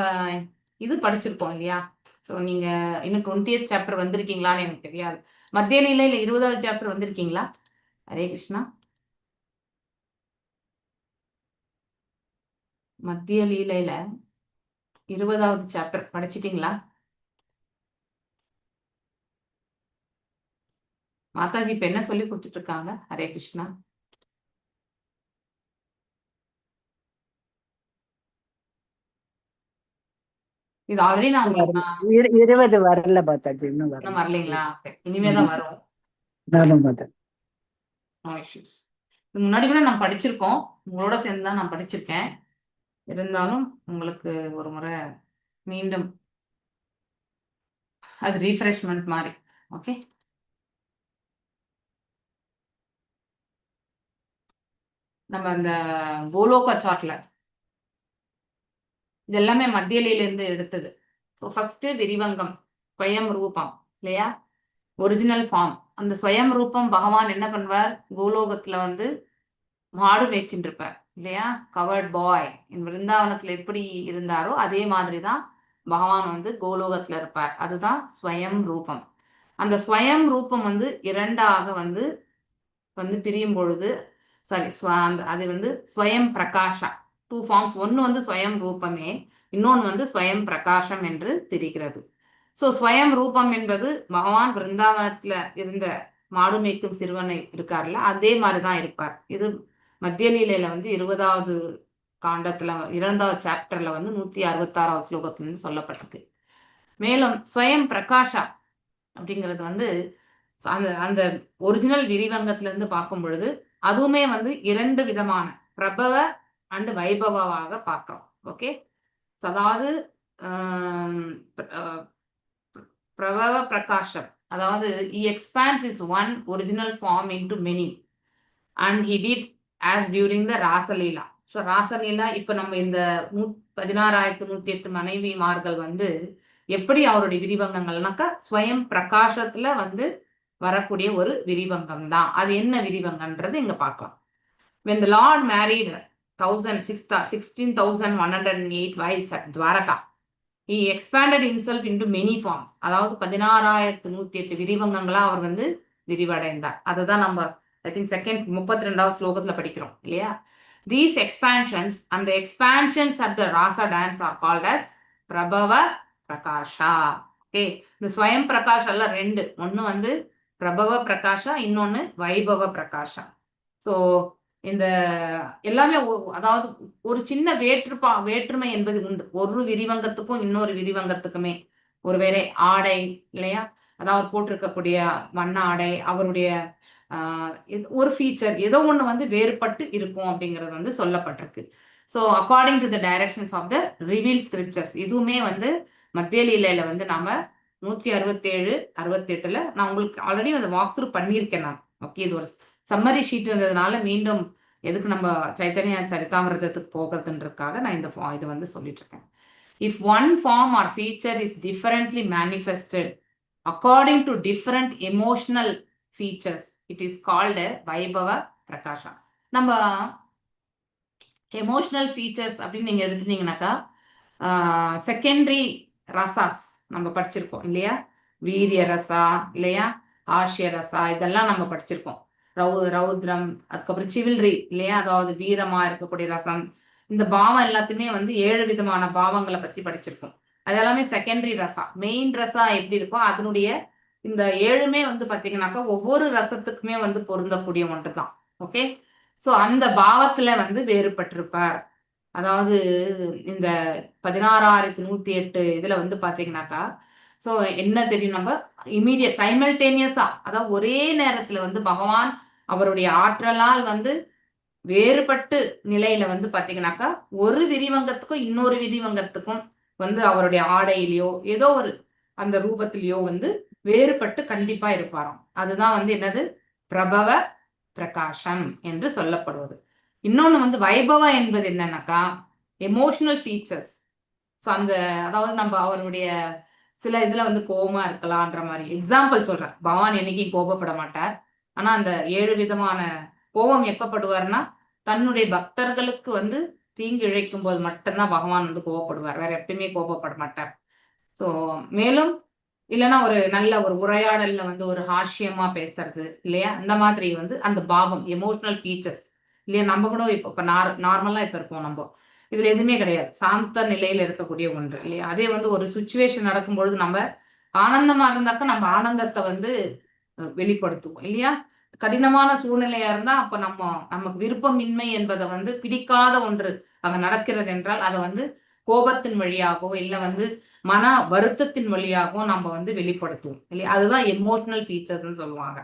இது படிச்சிருக்கோம் இல்லையா? ஸோ நீங்க இன்னும் 20th சாப்டர் வந்திருக்கீங்களான்னு எனக்கு தெரியாது. மத்திய லீலையில 20வது சாப்டர் வந்திருக்கீங்களா? ஹரே கிருஷ்ணா. மத்திய லீலையில 20வது சாப்டர் படிச்சிட்டீங்களா? மாதாஜி இப்ப என்ன சொல்லி கொடுத்துட்டு இருக்காங்க? ஹரே கிருஷ்ணா. இது ஆல்ரெடி நான் உங்களுக்கு 20 வரல மாதாஜி, இன்னும் இன்னும் வரல. வரலைங்களா? சரி, இனிமேதான் வரும். ஆமா மாதாஜி. No issues. இது முன்னாடி கூட நான் படிச்சிருக்கோம், உங்களோட சேர்ந்து தான் நான் படிச்சிருக்கேன். இருந்தாலும் உங்களுக்கு ஒரு முறை மீண்டும் அது ரீஃப்ரெஷ்மெண்ட் மாதிரி. ஓகே, நம்ம அந்த கோலோக சார்ட்ல இது எல்லாமே மத்திய லீலையிலிருந்து எடுத்தது. ஸோ ஃபர்ஸ்ட் விரிவங்கம் ஸ்வயம் ரூபம் இல்லையா? Original form. அந்த ஸ்வயம் ரூபம் பகவான் என்ன பண்ணுவார்? கோலோகத்துல வந்து மாடு மேய்ச்சின்னு இருப்பார் இல்லையா? கவர்ட் பாய் விருந்தாவனத்துல எப்படி இருந்தாரோ அதே மாதிரிதான் பகவான் வந்து கோலோகத்துல இருப்பார். அதுதான் ஸ்வயம் ரூபம். அந்த ஸ்வயம் ரூபம் வந்து இரண்டாக வந்து பிரியும் பொழுது சாரி அது வந்து ஸ்வயம் பிரகாஷா 2 ஃபார்ம்ஸ். ஒன்னு வந்து ஸ்வயம் ரூபமே, இன்னொன்று வந்து ஸ்வயம் பிரகாஷம் என்று பிரிகிறது. ஸோ ஸ்வயம் ரூபம் என்பது பகவான் பிருந்தாவனத்துல இருந்த மாடு மேய்க்கும் சிறுவனை இருக்கார்ல, அதே மாதிரிதான் இருப்பார். இது மத்திய லீலையில வந்து 20வது காண்டத்துல 2வது சாப்டர்ல வந்து 166வது ஸ்லோகத்திலிருந்து சொல்லப்பட்டிருக்கு. மேலும் ஸ்வயம் பிரகாஷா அப்படிங்கிறது வந்து அந்த அந்த ஒரிஜினல் விரிவங்கத்துல இருந்து பார்க்கும் பொழுது அதுவுமே வந்து 2 விதமான பிரபவ அண்ட் வைபவாக பார்க்கிறோம். ஓகே, அதாவது பிரபவ பிரகாஷம், அதாவது he expands his one original form into many and he did as during the Rasaleela. So Rasaleela இப்ப நம்ம இந்த 16,108 மனைவிமார்கள் வந்து எப்படி அவருடைய விரிவங்கங்கள்னாக்கா ஸ்வயம் பிரகாசத்துல வந்து வரக்கூடிய ஒரு விரிவங்கம் தான். அது என்ன விரிவங்கன்றது இங்க பார்க்கலாம். When the Lord married 16,108 wives at Dwaraka, he expanded himself into many forms. அதாவது 16,108 விரிவங்கங்களா அவர் வந்து விரிவடைந்தார். அதுதான் நம்ம ஐ திங்க் 32வது ஸ்லோகத்துல படிக்கிறோம் இல்லையா? These expansions and the expansions at the Rasa dance are called as Prabhava Prakasha. Okay, இந்த ஸ்வயம் பிரகாஷ் எல்லாம் 2, ஒன்னு வந்து பிரபவ பிரகாஷா, இன்னொன்னு வைபவ பிரகாஷா. ஸோ இந்த எல்லாமே அதாவது ஒரு சின்ன வேற்றுமை என்பது உண்டு. ஒரு விரிவங்கத்துக்கும் இன்னொரு விரிவங்கத்துக்குமே ஒருவேளை ஆடை இல்லையா, அதாவது போட்டிருக்கக்கூடிய வண்ண ஆடை, அவருடைய ஒரு ஃபீச்சர் ஏதோ ஒன்று வந்து வேறுபட்டு இருக்கும் அப்படிங்கிறது வந்து சொல்லப்பட்டிருக்கு. So according to the directions of the revealed scriptures, இதுவுமே வந்து மத்திய லீலையில வந்து நாம 167, 68ல நான் உங்களுக்கு ஆல்ரெடி அதை வாக் த்ரூ பண்ணியிருக்கேன் நான். ஓகே, இது ஒரு சம்மரி ஷீட் இருந்ததுனால மீண்டும் எதுக்கு நம்ம சைத்தன்ய சரிதாமிரதத்துக்கு போகிறதுன்றதுக்காக நான் இந்த இது வந்து சொல்லிட்டு இருக்கேன். If one form or feature is differently manifested according to different emotional features, it is called a Vaibhava பிரகாஷா. நம்ம எமோஷனல் ஃபீச்சர்ஸ் அப்படின்னு நீங்க எடுத்துட்டீங்கன்னாக்கா செகண்டரி ரசாஸ் நம்ம படிச்சிருக்கோம் இல்லையா? வீரிய ரசா இல்லையா, ஆஷ்ய ரசா, இதெல்லாம் நம்ம படிச்சிருக்கோம். ரௌத்ரம், அதுக்கப்புறம் சிவில்ரி இல்லையா, அதாவது வீரமா இருக்கக்கூடிய ரசம். இந்த பாவம் எல்லாத்தையுமே வந்து 7 விதமான பாவங்களை பத்தி படிச்சிருக்கோம். அதெல்லாமே செகண்டரி ரசா. மெயின் ரசா எப்படி இருக்கோ அதனுடைய இந்த 7மே வந்து பாத்தீங்கன்னாக்கா ஒவ்வொரு ரசத்துக்குமே வந்து பொருந்தக்கூடிய ஒன்று தான். ஓகே, ஸோ அந்த பாவத்துல வந்து வேறுபட்டிருப்பார். அதாவது இந்த 16,108 இதுல வந்து பாத்தீங்கன்னாக்கா ஸோ என்ன தெரியும், நம்ம இமீடியட் சைமல்டேனியஸா, அதாவது ஒரே நேரத்துல வந்து பகவான் அவருடைய ஆற்றலால் வந்து வேறுபட்டு நிலையில வந்து பாத்தீங்கன்னாக்கா ஒரு விரிவங்கத்துக்கும் இன்னொரு விரிவங்கத்துக்கும் வந்து அவருடைய ஆடையிலையோ ஏதோ ஒரு அந்த ரூபத்திலேயோ வந்து வேறுபட்டு கண்டிப்பா இருப்பாராம். அதுதான் வந்து என்னது பிரபவ பிரகாசம் என்று சொல்லப்படுவது. இன்னொன்னு வந்து வைபவ என்பது என்னன்னாக்கா எமோஷனல் ஃபீச்சர்ஸ். ஸோ அந்த அதாவது நம்ம அவருடைய சில இதுல வந்து கோபமா இருக்கலாம்ன்ற மாதிரி எக்ஸாம்பிள் சொல்றேன். பகவான் என்னைக்கும் கோபப்பட மாட்டார். ஆனா அந்த 7 விதமான கோபம் எப்பப்படுவார்னா தன்னுடைய பக்தர்களுக்கு வந்து தீங்கு இழைக்கும் போது மட்டும்தான் பகவான் வந்து கோபப்படுவார். வேற எப்பயுமே கோபப்பட மாட்டார். ஸோ மேலும் இல்லைன்னா ஒரு நல்ல ஒரு உரையாடல்ல வந்து ஒரு ஹாஸ்யமா பேசுறது இல்லையா, அந்த மாதிரி வந்து அந்த பாவம் எமோஷனல் ஃபீச்சர்ஸ் இல்லையா. நம்ம கூட இப்போ நார்மலா இப்ப இருப்போம், நம்ம இதுல எதுவுமே கிடையாது, சாந்த நிலையில இருக்கக்கூடிய ஒன்று இல்லையா. அதே வந்து ஒரு சுச்சுவேஷன் நடக்கும் பொழுது நம்ம ஆனந்தமா இருந்தாக்க நம்ம ஆனந்தத்தை வந்து வெளிப்படுத்துவோம் இல்லையா. கடினமான சூழ்நிலையா இருந்தா அப்ப நமக்கு விருப்பமின்மை என்பதை வந்து பிடிக்காத ஒன்று அங்க நடக்கிறது என்றால் அதை வந்து கோபத்தின் வழியாகவோ இல்ல வந்து மன வருத்தத்தின் வழியாகவோ நம்ம வந்து வெளிப்படுத்துவோம் இல்லையா. அதுதான் எமோஷனல் ஃபீச்சர்ஸ்ன்னு சொல்லுவாங்க.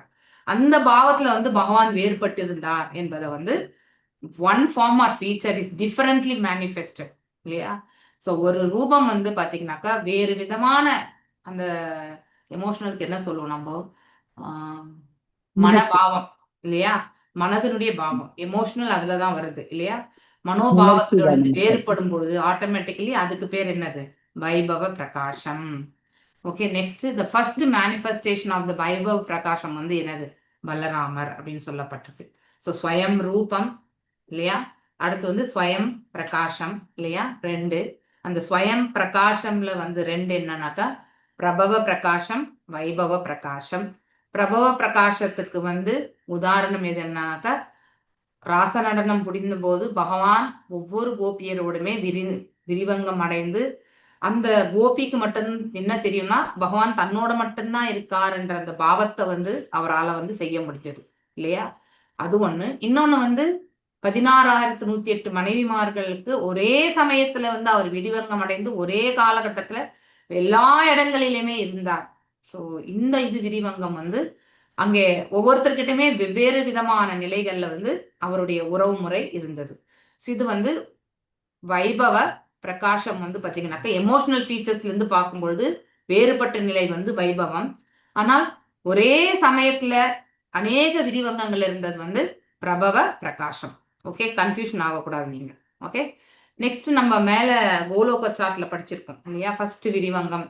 அந்த பாவத்துல வந்து பகவான் வேறுபட்டு இருந்தார் என்பதை வந்து one form or feature is differently manifested இல்லையா. ஸோ ஒரு ரூபம் வந்து பாத்தீங்கன்னாக்கா வேறு விதமான அந்த எமோஷனலுக்கு என்ன சொல்லுவோம் நம்ம மனபாவம் இல்லையா, மனதினுடைய பாவம் எமோஷனல் அதுலதான் வருது இல்லையா. மனோபாவத்துல வந்து வேறுபடும் போது ஆட்டோமேட்டிக்கலி அதுக்கு பேர் என்னது வைபவ பிரகாசம். Okay, next the first manifestation of the வைபவ பிரகாசம் வந்து என்னது பலராமர் அப்படின்னு சொல்லப்பட்டிருக்கு. ஸோ ஸ்வயம் ரூபம் இல்லையா, அடுத்து வந்து ஸ்வயம் பிரகாசம் இல்லையா 2. அந்த ஸ்வயம் பிரகாசம்ல வந்து 2 என்னன்னாக்கா பிரபவ பிரகாசம் வைபவ பிரகாசம். பிரபவ பிரகாசத்துக்கு வந்து உதாரணம் எது என்னன்னாக்கா ராச நடனம் புரிந்த போது பகவான் ஒவ்வொரு கோபியரோடுமே விரிவங்கம் அடைந்து அந்த கோபிக்கு மட்டும் என்ன தெரியும்னா பகவான் தன்னோட மட்டும்தான் இருக்கார் என்ற அந்த பாவத்தை வந்து அவரால் வந்து செய்ய முடிஞ்சது இல்லையா. அது ஒண்ணு. இன்னொன்னு வந்து 16,108 மனைவிமார்களுக்கு ஒரே சமயத்துல வந்து அவர் விரிவங்கம் அடைந்து ஒரே காலகட்டத்துல எல்லா இடங்களிலுமே இருந்தார். ஸோ இந்த விரிவங்கம் வந்து அங்கே ஒவ்வொருத்தர்கிட்டயுமே வெவ்வேறு விதமான நிலைகள்ல வந்து அவருடைய உறவு முறை இருந்தது. இது வந்து வைபவ பிரகாசம் வந்து பாத்தீங்கன்னாக்கா எமோஷனல் ஃபீச்சர்ஸ்ல இருந்து பார்க்கும்பொழுது வேறுபட்ட நிலை வந்து வைபவம். ஆனால் ஒரே சமயத்துல அநேக விரிவங்கங்கள் இருந்தது வந்து பிரபவ பிரகாசம். ஓகே, கன்ஃபியூஷன் ஆகக்கூடாது நீங்க. ஓகே, நெக்ஸ்ட் நம்ம மேல கோலோக சார்ட்ல படிச்சிருக்கோம் இல்லையா. ஃபர்ஸ்ட் விரிவங்கம்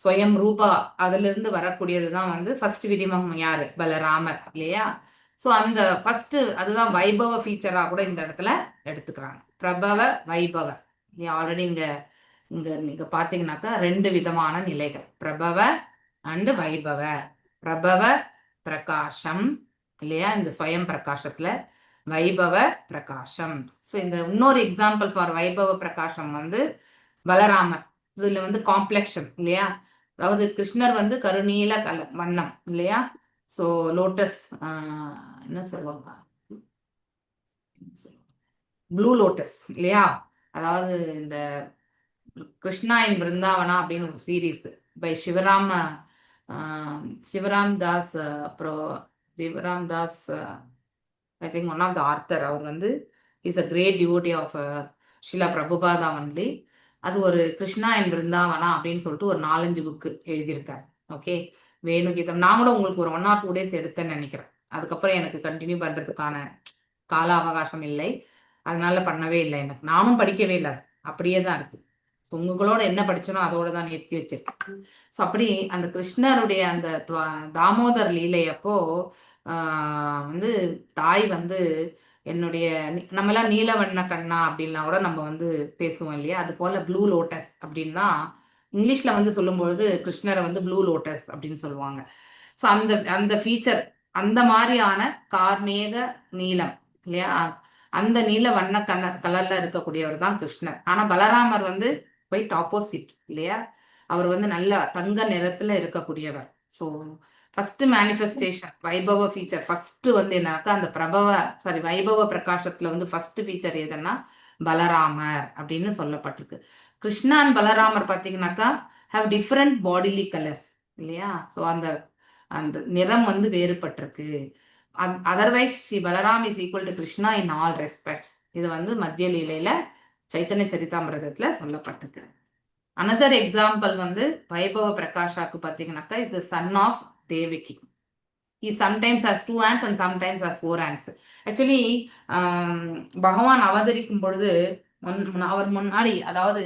ஸ்வயம் ரூபா, அதுல இருந்து வரக்கூடியதுதான் வந்து ஃபர்ஸ்ட் விரிவங்கம் யாரு பலராமர் இல்லையா. ஸோ அந்த ஃபர்ஸ்ட் அதுதான் வைபவ ஃபீச்சரா கூட இந்த இடத்துல எடுத்துக்கிறாங்க. பிரபவ வைபவ ஆல்ரெடி இங்க நீங்க பாத்தீங்கன்னாக்கா 2 விதமான நிலைகள் பிரபவ அண்ட் வைபவ. பிரபவ பிரகாசம் இல்லையா இந்த ஸ்வயம் பிரகாசத்துல, வைபவ பிரகாசம். ஸோ இந்த இன்னொரு எக்ஸாம்பிள் ஃபார் வைபவ பிரகாசம் வந்து பலராமர். இதுல வந்து காம்ப்ளெக்ஷன் இல்லையா, அதாவது கிருஷ்ணர் வந்து கருநீல வண்ணம் இல்லையா. ஸோ லோட்டஸ் என்ன சொல்லுவாங்க ப்ளூ லோட்டஸ் இல்லையா. அதாவது இந்த கிருஷ்ணா இன் பிருந்தாவனா அப்படின்னு ஒரு சீரீஸ் பை சிவராம் தாஸ். அப்புறம் Sivaram Das I think one of the author. அவர் வந்து is a great devotee of Srila Prabhupada only. அது ஒரு கிருஷ்ணா இன் பிருந்தாவனா அப்படின்னு சொல்லிட்டு ஒரு 4-5 புக்கு எழுதியிருக்காரு. ஓகே, வேணுகீதம் நான் கூட உங்களுக்கு ஒரு 1 or 2 days எடுத்தேன்னு நினைக்கிறேன். அதுக்கப்புறம் எனக்கு கண்டினியூ பண்றதுக்கான கால அவகாசம் இல்லை, அதனால பண்ணவே இல்லை. எனக்கு நானும் படிக்கவே இல்லை, அப்படியே தான் இருக்கு. உங்களோட என்ன படிச்சனோ அதோட தான் நிறுத்தி வச்சிருக்கேன். ஸோ அப்படி அந்த கிருஷ்ணருடைய அந்த தாமோதர் லீலை அப்போ வந்து தாய் வந்து என்னுடைய நம்மளாம் நீலவண்ண கண்ணா அப்படின்னா கூட நம்ம வந்து பேசுவோம் இல்லையா. அது போல ப்ளூ லோட்டஸ் அப்படின்னா இங்கிலீஷ்ல வந்து சொல்லும்பொழுது கிருஷ்ணரை வந்து ப்ளூ லோட்டஸ் அப்படின்னு சொல்லுவாங்க. ஸோ அந்த ஃபீச்சர் அந்த மாதிரியான கார்மேக நீலம் இல்லையா, அந்த நீல வண்ண கலர்ல இருக்கக்கூடியவர் தான் கிருஷ்ணர். ஆனா பலராமர் வந்து குவைட் ஆப்போசிட் இல்லையா, அவர் வந்து நல்ல தங்க நிறத்துல இருக்கக்கூடியவர். ஸோ ஃபர்ஸ்ட் மேனிஃபெஸ்டேஷன் வைபவ ஃபீச்சர் ஃபர்ஸ்ட் வந்து என்னன்னாக்கா அந்த வைபவ பிரகாசத்துல வந்து ஃபர்ஸ்ட் ஃபீச்சர் எதுன்னா பலராமர் அப்படின்னு சொல்லப்பட்டிருக்கு. கிருஷ்ணா அண்ட் பலராமர் பார்த்தீங்கன்னாக்கா ஹாவ் டிஃப்ரெண்ட் பாடிலி கலர்ஸ் இல்லையா. ஸோ அந்த நிறம் வந்து வேறுபட்டிருக்கு. Otherwise Sri Balaram is equal to Krishna in all respects. இது வந்து மத்திய லீலையில சைத்தன்ய சரிதாமிரதத்துல சொல்லப்பட்டிருக்கு. அனதர் எக்ஸாம்பிள் வந்து வைபவ பிரகாஷாக்கு பார்த்தீங்கன்னாக்கா இது son of Devaki. He sometimes has 2 hands and sometimes has 4 hands. Actually பகவான் அவதரிக்கும் பொழுது அவர் முன்னாடி, அதாவது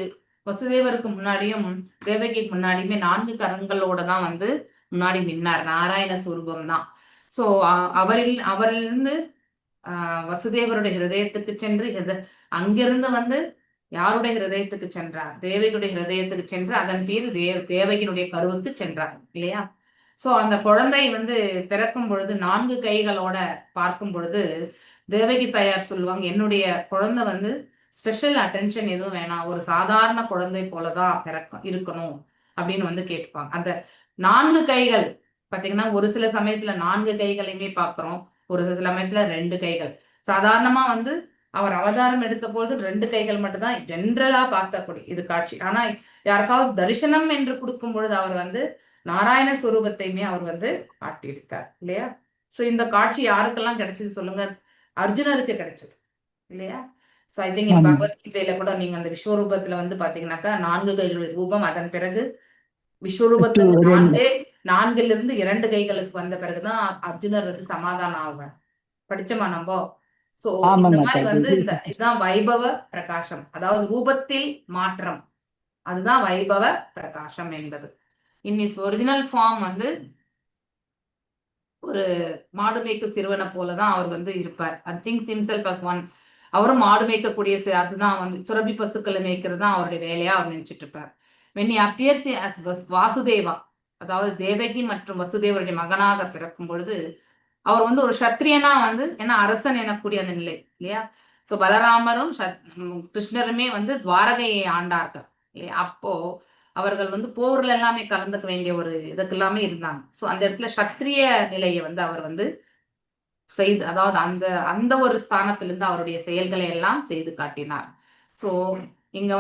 வசுதேவருக்கு முன்னாடியும் தேவகிக்கு முன்னாடியுமே 4 கரங்களோட தான் வந்து முன்னாடி நின்னார். நாராயண ஸ்வரூபம் தான். ஸோ அவரிலிருந்து வசுதேவருடைய ஹிருதயத்துக்கு சென்று அங்கிருந்து வந்து யாருடைய ஹிருதயத்துக்கு சென்றார்? தேவகியுடைய ஹிருதயத்துக்கு சென்று அதன் பேர் தேவகியினுடைய கருவுக்கு சென்றார் இல்லையா? ஸோ அந்த குழந்தை வந்து பிறக்கும் பொழுது 4 கைகளோட பார்க்கும் பொழுது தேவகி தாயார் சொல்லுவாங்க, என்னுடைய குழந்தை வந்து ஸ்பெஷல் அட்டென்ஷன் எதுவும் வேணாம், ஒரு சாதாரண குழந்தை போலதான் இருக்கணும் அப்படின்னு வந்து கேட்டுப்பாங்க. அந்த 4 கைகள் பார்த்தீங்கன்னா ஒரு சில சமயத்துல 4 கைகளையுமே பார்க்குறோம், ஒரு சில சமயத்துல 2 கைகள். சாதாரணமா வந்து அவர் அவதாரம் எடுத்த போது 2 கைகள் மட்டும்தான் ஜென்ரலா பார்க்கக்கூடிய இது காட்சி. ஆனா யாருக்காவது தரிசனம் என்று கொடுக்கும் பொழுது அவர் வந்து நாராயண ஸ்வரூபத்தையுமே அவர் வந்து காட்டியிருக்கார் இல்லையா? ஸோ இந்த காட்சி யாருக்கெல்லாம் கிடைச்சது சொல்லுங்க? அர்ஜுனருக்கு கிடைச்சது இல்லையா? ஸோ ஐ திங்க் பகவத்கீதையில கூட நீங்க அந்த விஸ்வரூபத்துல வந்து பாத்தீங்கன்னாக்கா 4 கைகளுடைய ரூபம், அதன் பிறகு விஸ்வரூபத்துல 4லிருந்து 2 கைகளுக்கு வந்த பிறகுதான் அர்ஜுனர் வந்து சமாதானம் ஆகுவார். படிச்சோமா நம்ம? சோ இந்த மாதிரி வந்து இதுதான் வைபவ பிரகாசம், அதாவது ரூபத்தில் மாற்றம், அதுதான் வைபவ பிரகாசம் என்பது. இன் இஸ் ஒரிஜினல் ஃபார்ம் வந்து ஒரு மாடு மேய்க்கும் சிறுவனை போலதான் அவர் வந்து இருப்பார். And things himself as one. அவரும் மாடு மேய்க்கக்கூடிய அதுதான் வந்து சுரபி பசுக்களை மேய்க்கிறது தான் அவருடைய வேலையா அவர் நினைச்சிட்டு இருப்பார். when he appears as Vasudeva, அதாவது தேவகி மற்றும் வசுதேவருடைய மகனாக பிறக்கும் பொழுது அவர் வந்து ஒரு சத்திரியனா வந்து, ஏன்னா அரசன் எனக்கூடிய அந்த நிலை இல்லையா? இப்போ பலராமரும் கிருஷ்ணருமே வந்து துவாரகையை ஆண்டார்கள் இல்லையா? அப்போ அவர்கள் வந்து போர்ல எல்லாமே கலந்துக்க வேண்டிய ஒரு இதுக்கு எல்லாமே இருந்தாங்க. ஸோ அந்த இடத்துல சத்திரிய நிலையை வந்து அவர் வந்து செய்து, அதாவது அந்த அந்த ஒரு ஸ்தானத்திலிருந்து அவருடைய செயல்களை எல்லாம் செய்து காட்டினார். ஸோ இங்க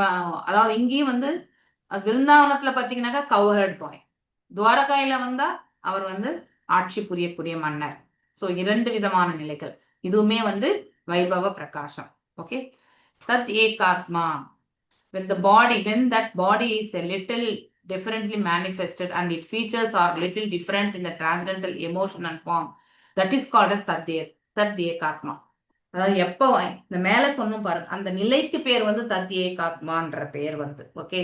அதாவது இங்கேயும் வந்து விருந்தாவனத்துல பாத்தீங்கன்னாக்கா கவுஹர்ட் பாய், துவாரகாயில வந்தா அவர் வந்து ஆட்சி புரியக்கூடிய மன்னர். ஸோ 2 விதமான நிலைகள். இதுவுமே வந்து வைபவ பிரகாசம். Okay, Dutt ஏகாத்மா. when that body is a little differently manifested and its features are little different in the transcendental emotion and form, that is called as தத் ஏகாத்மா. அதாவது எப்போ இந்த மேல சொன்னும் பாருங்க, அந்த நிலைக்கு பேர் வந்து தத் ஏகாத்மான்ற பெயர் வந்து. ஓகே,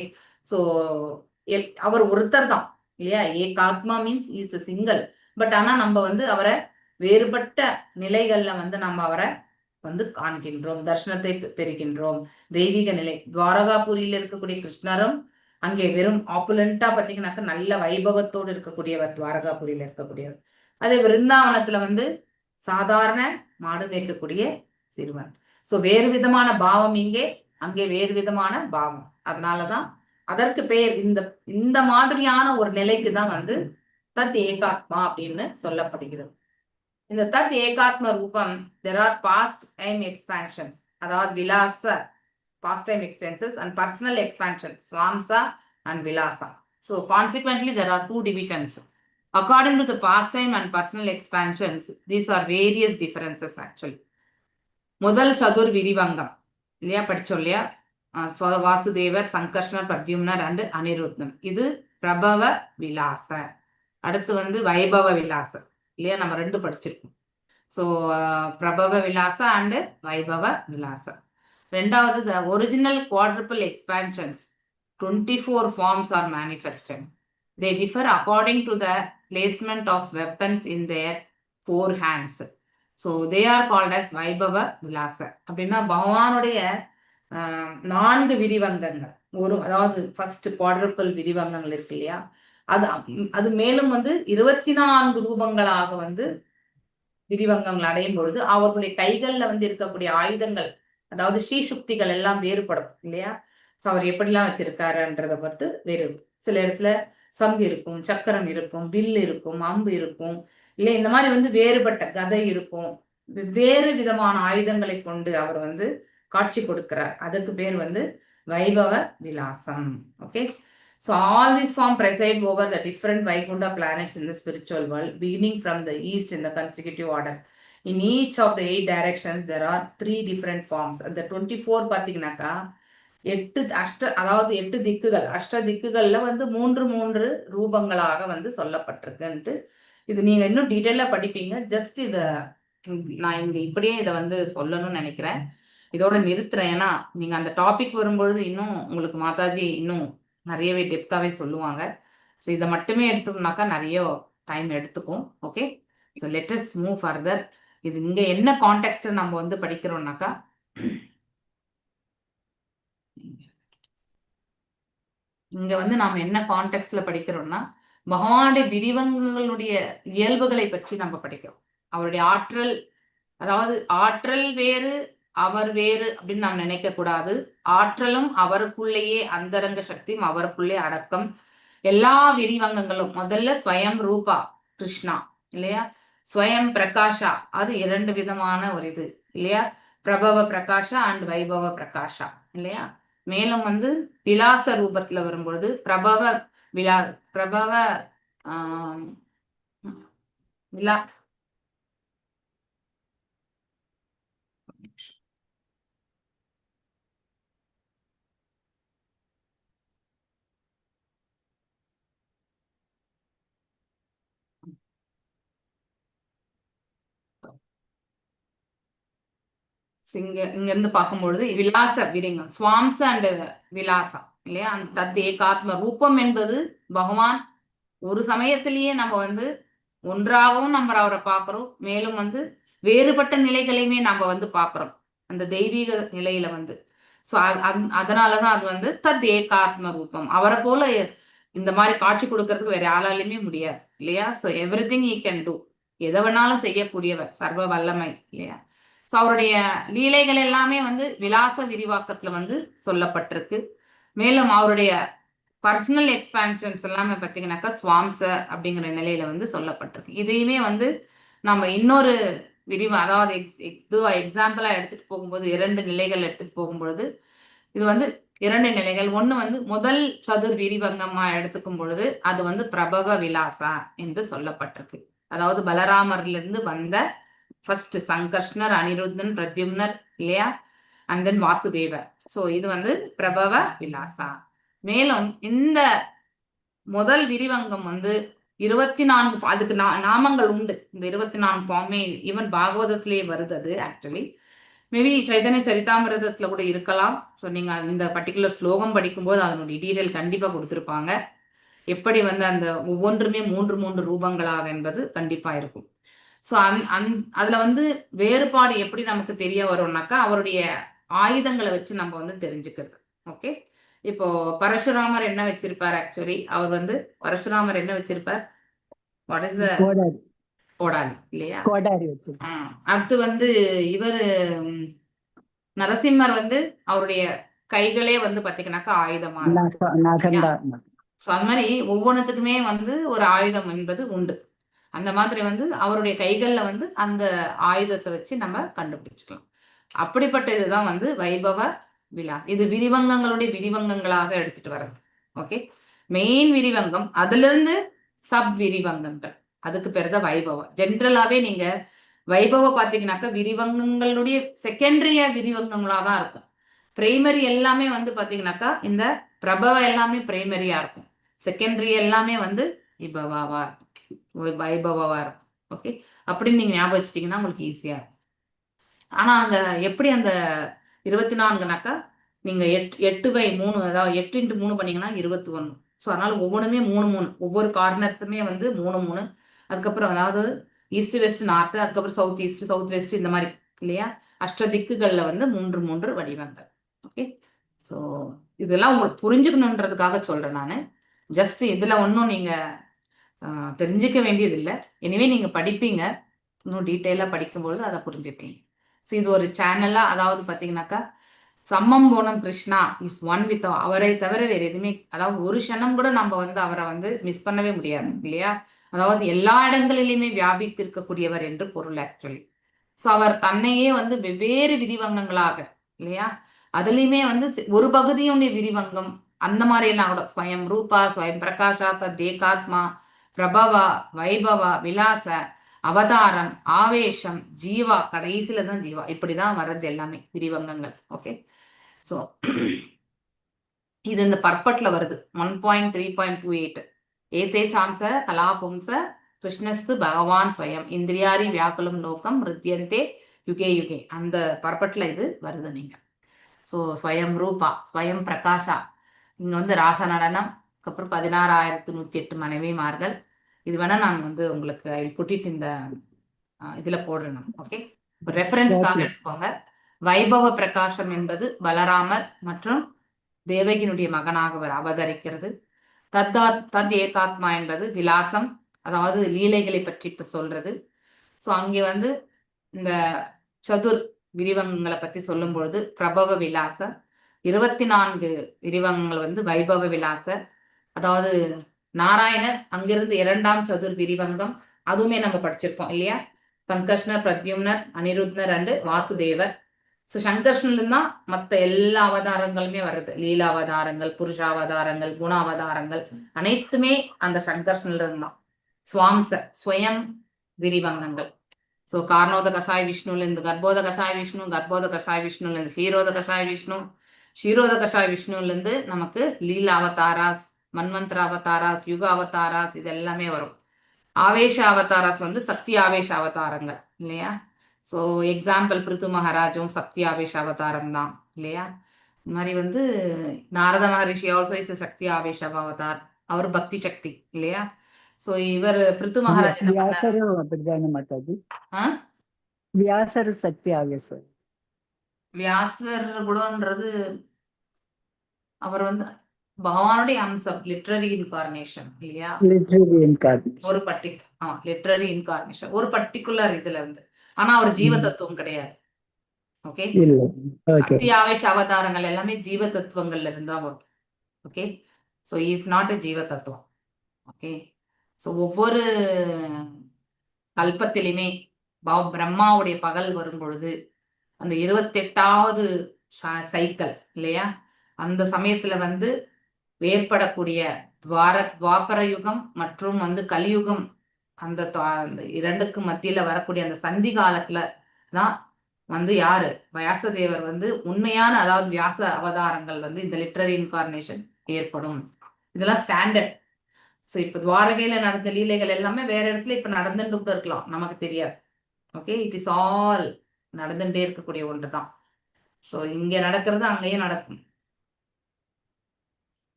ஸோ அவர் ஒருத்தர் தான் இல்லையா? ஏகாத்மா மீன்ஸ் இஸ் சிங்கிள். பட் ஆனா நம்ம வந்து அவரை வேறுபட்ட நிலைகள்ல வந்து நம்ம அவரை வந்து காண்கின்றோம், தர்ஷனத்தை பெறுகின்றோம். தெய்வீக நிலை துவாரகாபுரியில இருக்கக்கூடிய கிருஷ்ணரும் அங்கே வெறும் ஆப்புலண்டா பாத்தீங்கன்னாக்க நல்ல வைபவத்தோடு இருக்கக்கூடியவர் துவாரகாபுரியில இருக்கக்கூடியவர். அதே விருந்தாவனத்துல வந்து சாதாரண மாடு மேய்க்கக்கூடிய சிறுவன். ஸோ வேறு விதமான பாவம் இங்கே, அங்கே வேறு விதமான பாவம். அதனாலதான் அதற்கு பெயர் இந்த மாதிரியான ஒரு நிலைக்கு தான் வந்து தத் ஏகாத்மா அப்படின்னு சொல்லப்படுகிறது. இந்த தத் ஏகாத்ம ரூபம் there are past time expansions, அதாவது விலாச past time expansions and personal expansions, swamsa and vilasa. So consequently there are 2 divisions. According to the past time and personal expansions, these are various differences actually. முதல் சதுர் விரிவங்கம் இல்லையா, படிச்சோம் இல்லையா? Vasudevar, சங்கர்ஷ்ணர், பிரத்யும்னர் and Aniruddhan. இது பிரபவ விலாச. அடுத்து வந்து வைபவ விலாச இல்லையா? நம்ம 2 படிச்சிருக்கோம். ஸோ பிரபவ விலாச அண்ட் வைபவ விலாச. ரெண்டாவது the original quadruple expansions 24 forms are manifested. They differ according to the placement of weapons in their 4 hands. So they are called as வைபவ விலாச. அப்படின்னா பகவானுடைய 4 விரிவங்கங்கள், அதாவது ஃபர்ஸ்ட் குவாட்ரிபிள் விரிவங்கங்கள் இருக்கு இல்லையா? அது மேலும் வந்து 24 ரூபங்களாக வந்து விரிவங்கங்கள் அடையும் பொழுது அவர்களுடைய கைகள்ல வந்து இருக்கக்கூடிய ஆயுதங்கள், அதாவது ஸ்ரீசுக்திகள் எல்லாம் வேறுபடும் இல்லையா? ஸோ அவர் எப்படிலாம் வச்சிருக்காருன்றதை பொறுத்து வேறு. சில இடத்துல சங்கு இருக்கும், சக்கரம் இருக்கும், வில் இருக்கும், அம்பு இருக்கும் இல்லை, இந்த மாதிரி வந்து வேறுபட்ட கதை இருக்கும். வேறு விதமான ஆயுதங்களை கொண்டு அவர் வந்து காட்சி கொடுக்கிறார். அதுக்கு பேர் வந்து வைபவ விலாசம். Okay, so all these forms preside over the different Vaikunta planets in the spiritual world, beginning from the east in the consecutive order. In each of the 8 directions there are 3 different forms. The 24 பார்த்தீங்கன்னாக்கா அதாவது 8 திக்குகள், அஷ்ட திக்குகள்ல வந்து 3 ரூபங்களாக வந்து சொல்லப்பட்டிருக்குன்ட்டு. இது நீங்க இன்னும் டீட்டெயிலா படிப்பீங்க. ஜஸ்ட் நான் இங்க இப்படியே இதை வந்து சொல்லணும்னு நினைக்கிறேன். இதோட நிறுத்துறேன். ஏன்னா நீங்க அந்த டாபிக் வரும்பொழுது இன்னும் உங்களுக்கு மாதாஜி இன்னும் நிறையவே டெப்தாவே சொல்லுவாங்க. ஸோ இதை மட்டுமே எடுத்தோம்னாக்கா நிறைய டைம் எடுத்துக்கும். Okay, so let us move further. இது இங்க என்ன கான்டெக்ட் நம்ம வந்து படிக்கிறோம்னாக்கா, இங்க வந்து நாம என்ன கான்டெக்ட்ல படிக்கிறோம்னா, பகவானுடைய விரிவங்களுடைய இயல்புகளை பற்றி நம்ம படிக்கிறோம். அவருடைய ஆற்றல், அதாவது ஆற்றல் வேறு அவர் வேறு அப்படின்னு நாம் நினைக்க கூடாது. ஆற்றலும் அவருக்குள்ளேயே, அந்தரங்க சக்தியும் அவருக்குள்ளே அடக்கம். எல்லா விரிவங்கங்களும் முதல்ல ஸ்வயம் ரூபா கிருஷ்ணா இல்லையா, ஸ்வயம் பிரகாஷா, அது 2 விதமான ஒரு இது இல்லையா, பிரபவ பிரகாஷா அண்ட் வைபவ பிரகாஷா இல்லையா. மேலும் வந்து விலாச ரூபத்துல வரும்பொழுது பிரபவ விலா இங்க இருந்து பார்க்கும்பொழுது விலாச விரிங்கம், சுவாம்ச அண்ட் விலாசம் இல்லையா. அந்த தத் ஏகாத்ம ரூபம் என்பது பகவான் ஒரு சமயத்திலேயே நம்ம வந்து ஒன்றாகவும் நம்ம அவரை பார்க்கிறோம். மேலும் வந்து வேறுபட்ட நிலைகளையுமே நம்ம வந்து பார்க்கிறோம் அந்த தெய்வீக நிலையில வந்து. ஸோ அதனாலதான் அது வந்து தத் ஏகாத்ம ரூபம். அவரை போல இந்த மாதிரி காட்சி கொடுக்கறதுக்கு வேற யாராலையுமே முடியாது இல்லையா. So everything E can do, எதை வேணாலும் செய்யக்கூடியவர், சர்வ வல்லமை இல்லையா. ஸோ அவருடைய லீலைகள் எல்லாமே வந்து விலாச விரிவாக்கத்துல வந்து சொல்லப்பட்டிருக்கு. மேலும் அவருடைய பர்சனல் எக்ஸ்பான்ஷன்ஸ் எல்லாமே பார்த்தீங்கன்னாக்கா சுவாம்ச அப்படிங்கிற நிலையில வந்து சொல்லப்பட்டிருக்கு. இதையுமே வந்து நம்ம இன்னொரு அதாவது எக்ஸாம்பிளா எடுத்துட்டு போகும்போது 2 நிலைகள் எடுத்துட்டு போகும்பொழுது இது வந்து 2 நிலைகள். ஒண்ணு வந்து முதல் சதுர் விரிவங்கமா எடுத்துக்கும் பொழுது அது வந்து பிரபவ விலாசா என்று சொல்லப்பட்டிருக்கு. அதாவது பலராமர்ல இருந்து வந்த ஃபர்ஸ்ட் சங்கர்ஷ்ணர், அனிருத்தன், பிரத்யும்னர் இல்லையா, அண்ட் தென் வாசுதேவர். ஸோ இது வந்து பிரபவ விலாசா. மேலும் இந்த முதல் விரிவங்கம் வந்து 24, அதுக்கு நாமங்கள் உண்டு. இந்த 24 ஃபார்மே ஈவன் பாகவதத்திலேயே வருது. அது ஆக்சுவலி மேபி சைதன்ய சரிதாமிரதத்துல கூட இருக்கலாம். ஸோ நீங்க இந்த பர்டிகுலர் ஸ்லோகம் படிக்கும்போது அதனுடைய டீடைல் கண்டிப்பா கொடுத்துருப்பாங்க. எப்படி வந்து அந்த ஒவ்வொன்றுமே 3 ரூபங்களாக என்பது கண்டிப்பா இருக்கும். ஸோ அதுல வந்து வேறுபாடு எப்படி நமக்கு தெரிய வரும்னாக்கா அவருடைய ஆயுதங்களை வச்சு நம்ம வந்து தெரிஞ்சுக்கிறது. ஓகே, இப்போ பரசுராமர் என்ன வச்சிருப்பார், ஆக்சுவலி அவர் வந்து பரசுராமர் என்ன வச்சிருப்பார், வாட் இஸ் கோடாலி இல்லையா, கோடாரி வச்சிருப்பார். அடுத்து வந்து இவர் நரசிம்மர் வந்து அவருடைய கைகளே வந்து பாத்தீங்கன்னாக்கா ஆயுதமா இருக்கும். ஸோ அது மாதிரி ஒவ்வொன்றுத்துக்குமே வந்து ஒரு ஆயுதம் என்பது உண்டு. அந்த மாதிரி வந்து அவருடைய கைகள்ல வந்து அந்த ஆயுதத்தை வச்சு நம்ம கண்டுபிடிச்சுக்கலாம். அப்படிப்பட்ட இதுதான் வந்து வைபவ விலாஸ். இது விரிவங்கங்களுடைய விரிவங்கங்களாக எடுத்துட்டு வர்றது. ஓகே, மெயின் விரிவங்கம், அதுல இருந்து சப் விரிவங்கங்கள், அதுக்கு பேருதான் வைபவம். ஜென்ரலாவே நீங்க வைபவ பாத்தீங்கன்னாக்கா விரிவங்கங்களுடைய செகண்டரிய விரிவங்கங்களா தான் இருக்கும். பிரைமரி எல்லாமே வந்து பாத்தீங்கன்னாக்கா இந்த பிரபவ எல்லாமே பிரைமரியா இருக்கும். செகண்டரி எல்லாமே வந்து விபவாவா இருக்கும், வைபவா இருக்கும். ஓகே, அப்படின்னு நீங்க ஞாபகம் வச்சுட்டீங்கன்னா உங்களுக்கு ஈஸியா இருக்கும். ஆனா அந்த எப்படி அந்த 24னாக்கா நீங்க 8/3, அதாவது 8x3 பண்ணீங்கன்னா 21. ஸோ அதனால ஒவ்வொன்றுமே 3 ஒவ்வொரு கார்னர்ஸுமே வந்து 3. அதுக்கப்புறம் அதாவது ஈஸ்ட் வெஸ்ட் நார்த்து, அதுக்கப்புறம் சவுத் ஈஸ்ட் சவுத் வெஸ்ட் இந்த மாதிரி இல்லையா. அஷ்ட திக்குகள்ல வந்து 3 வடிவங்கள். ஓகே, ஸோ இதெல்லாம் உங்களுக்கு புரிஞ்சுக்கணுன்றதுக்காக சொல்றேன் நான். ஜஸ்ட் இதுல ஒன்றும் நீங்க தெரிஞ்சுக்க வேண்டியது இல்லை. எனவே நீங்க படிப்பீங்க, இன்னும் டீட்டெயிலா படிக்கும்பொழுது அதை புரிஞ்சுப்பீங்க. ஸோ இது ஒரு சேனலா, அதாவது பார்த்தீங்கன்னாக்கா சம்மம் போனம் கிருஷ்ணா இஸ் ஒன் வித், அவரை தவிர வேறு எதுவுமே, அதாவது ஒரு க்ஷணம் கூட நம்ம வந்து அவரை வந்து மிஸ் பண்ணவே முடியாது இல்லையா. அதாவது எல்லா இடங்களிலுமே வியாபித்து இருக்கக்கூடியவர் என்று பொருள் ஆக்சுவலி. ஸோ அவர் தன்னையே வந்து வெவ்வேறு விரிவங்கங்களாக இல்லையா, அதுலேயுமே வந்து ஒரு பகுதியுடைய விரிவங்கம் அந்த மாதிரி எல்லாம் கூட ஸ்வயம் ரூபா, ஸ்வயம் பிரகாஷா, தேகாத்மா, பிரபவா, வைபவா, விலாச, அவதாரம், ஆவேசம், ஜீவா, கடைசியில தான் ஜீவா, இப்படிதான் வர்றது எல்லாமே விரிவங்கங்கள். ஓகே, ஸோ இது இந்த பர்பட்ல வருது 1.3.28. ஏதே சாம்ச கலாபும்ச கிருஷ்ணஸ்து பகவான் ஸ்வயம் இந்திரியாரி வியாக்குலம் லோகம் ரித்யந்தே யுகே யுகே அந்த பர்பட்ல இது வருது நீங்க. ஸோ ஸ்வயம் ரூபா ஸ்வயம் பிரகாஷா இங்க வந்து ராச நடனம், அப்புறம் 16,108 மனைவிமார்கள். இது வேணா நான் வந்து உங்களுக்கு ஐ புட்டிட் இந்த இதுல போடுறேன். ஓகே, ரெஃபரன்ஸ்க்காக Okay. எடுத்துக்கோங்க. வைபவ பிரகாசம் என்பது பலராமர் மற்றும் தேவகியினுடைய மகனாக அவர் அவதரிக்கிறது. தத் ஏகாத்மா என்பது விலாசம், அதாவது லீலைகளை பற்றி இப்ப சொல்றது. ஸோ அங்கே வந்து இந்த சதுர் விரிவங்களை பத்தி சொல்லும் பொழுது பிரபவ விலாச 24 விரிவங்கள் வந்து வைபவ விலாச, அதாவது நாராயணர் அங்கிருந்து 2ஆம் சதுர் விரிவங்கம், அதுவுமே நம்ம படிச்சிருக்கோம் இல்லையா? சங்கர்ஷ்ணர், பிரத்யும்னர், அனிருத்னர் அண்டு வாசுதேவர். ஸோ சங்கர்ஷ்ணன்ல தான் மற்ற எல்லா அவதாரங்களுமே வருது. லீலாவதாரங்கள், புருஷாவதாரங்கள், குணாவதாரங்கள் அனைத்துமே அந்த சங்கர்ஷ்ணன்ல இருந்தான். சுவாம்ச ஸ்வயம் விரிவங்கங்கள். ஸோ காரணோத கசாய் விஷ்ணுலேருந்து கர்ப்போத கசாய் விஷ்ணு, கர்ப்போத கசாய் விஷ்ணுலேருந்து க்ஷீரோத கசாய் விஷ்ணு, க்ஷீரோத கசாய் விஷ்ணுலேருந்து நமக்கு லீலா அவதாராஸ், மன்வந்தர அவதாராஸ், யுக அவதாராஸ், இது எல்லாமே வரும். ஆவேஷ அவதாராஸ் வந்து சக்தி ஆவேஷ அவதாரங்கள் இல்லையா? ஸோ எக்ஸாம்பிள் பிருத்து மகாராஜும் சக்தி ஆவேஷ அவதாரம் தான் இல்லையா? இந்த மாதிரி வந்து நாரத மகரிஷி ஆல்சோ இஸ் சக்தி ஆவேஷ அவதார், அவர் பக்தி சக்தி இல்லையா? ஸோ இவர் பிருத்து மகாராஜ் என்ன பண்ணாரு? வியாசரும் அப்படிதானே மாதாஜி? ஆ? வியாசர் சக்தி ஆவேசர். வியாசர் கூடன்றது அவர் வந்து பகவானுடைய அம்சம், லிட்ரரி இன்கார்னேஷன் இல்லையா? Literary incarnation. ஒரு லிட்ரரி இன்கார்னேஷன் ஒரு பர்டிகுலர் இதுல இருந்து. ஆனா அவர் ஜீவ தத்துவம் கிடையாது. ஓகே, இல்ல. ஓகே. சக்தி ஆவேஷ அவதாரங்கள் எல்லாமே ஜீவ தத்துவங்கள்ல இருந்தா வரும். Okay, so is not a ஜீவ தத்துவம். ஓகே, ஸோ ஒவ்வொரு கல்பத்திலுமே பிரம்மாவுடைய பகல் வரும் பொழுது அந்த 28வது சைக்கிள் இல்லையா? அந்த சமயத்துல வந்து ஏற்படக்கூடிய துவாபர யுகம் மற்றும் வந்து கலியுகம், அந்த இரண்டுக்கு மத்தியில வரக்கூடிய அந்த சந்தி காலத்துல தான் வந்து யாரு வியாசதேவர் வந்து உண்மையான, அதாவது வியாச அவதாரங்கள் வந்து இந்த லிட்ரரி இன்கார்னேஷன் ஏற்படும். இதெல்லாம் ஸ்டாண்டர்ட். ஸோ இப்ப துவாரகையில நடந்த லீலைகள் எல்லாமே வேற இடத்துல இப்ப நடந்துட்டு கூட இருக்கலாம், நமக்கு தெரியாது. ஓகே, இட் இஸ் ஆல் நடந்துட்டே இருக்கக்கூடிய ஒன்று தான். ஸோ இங்க நடக்கிறது அங்கேயும் நடக்கும்.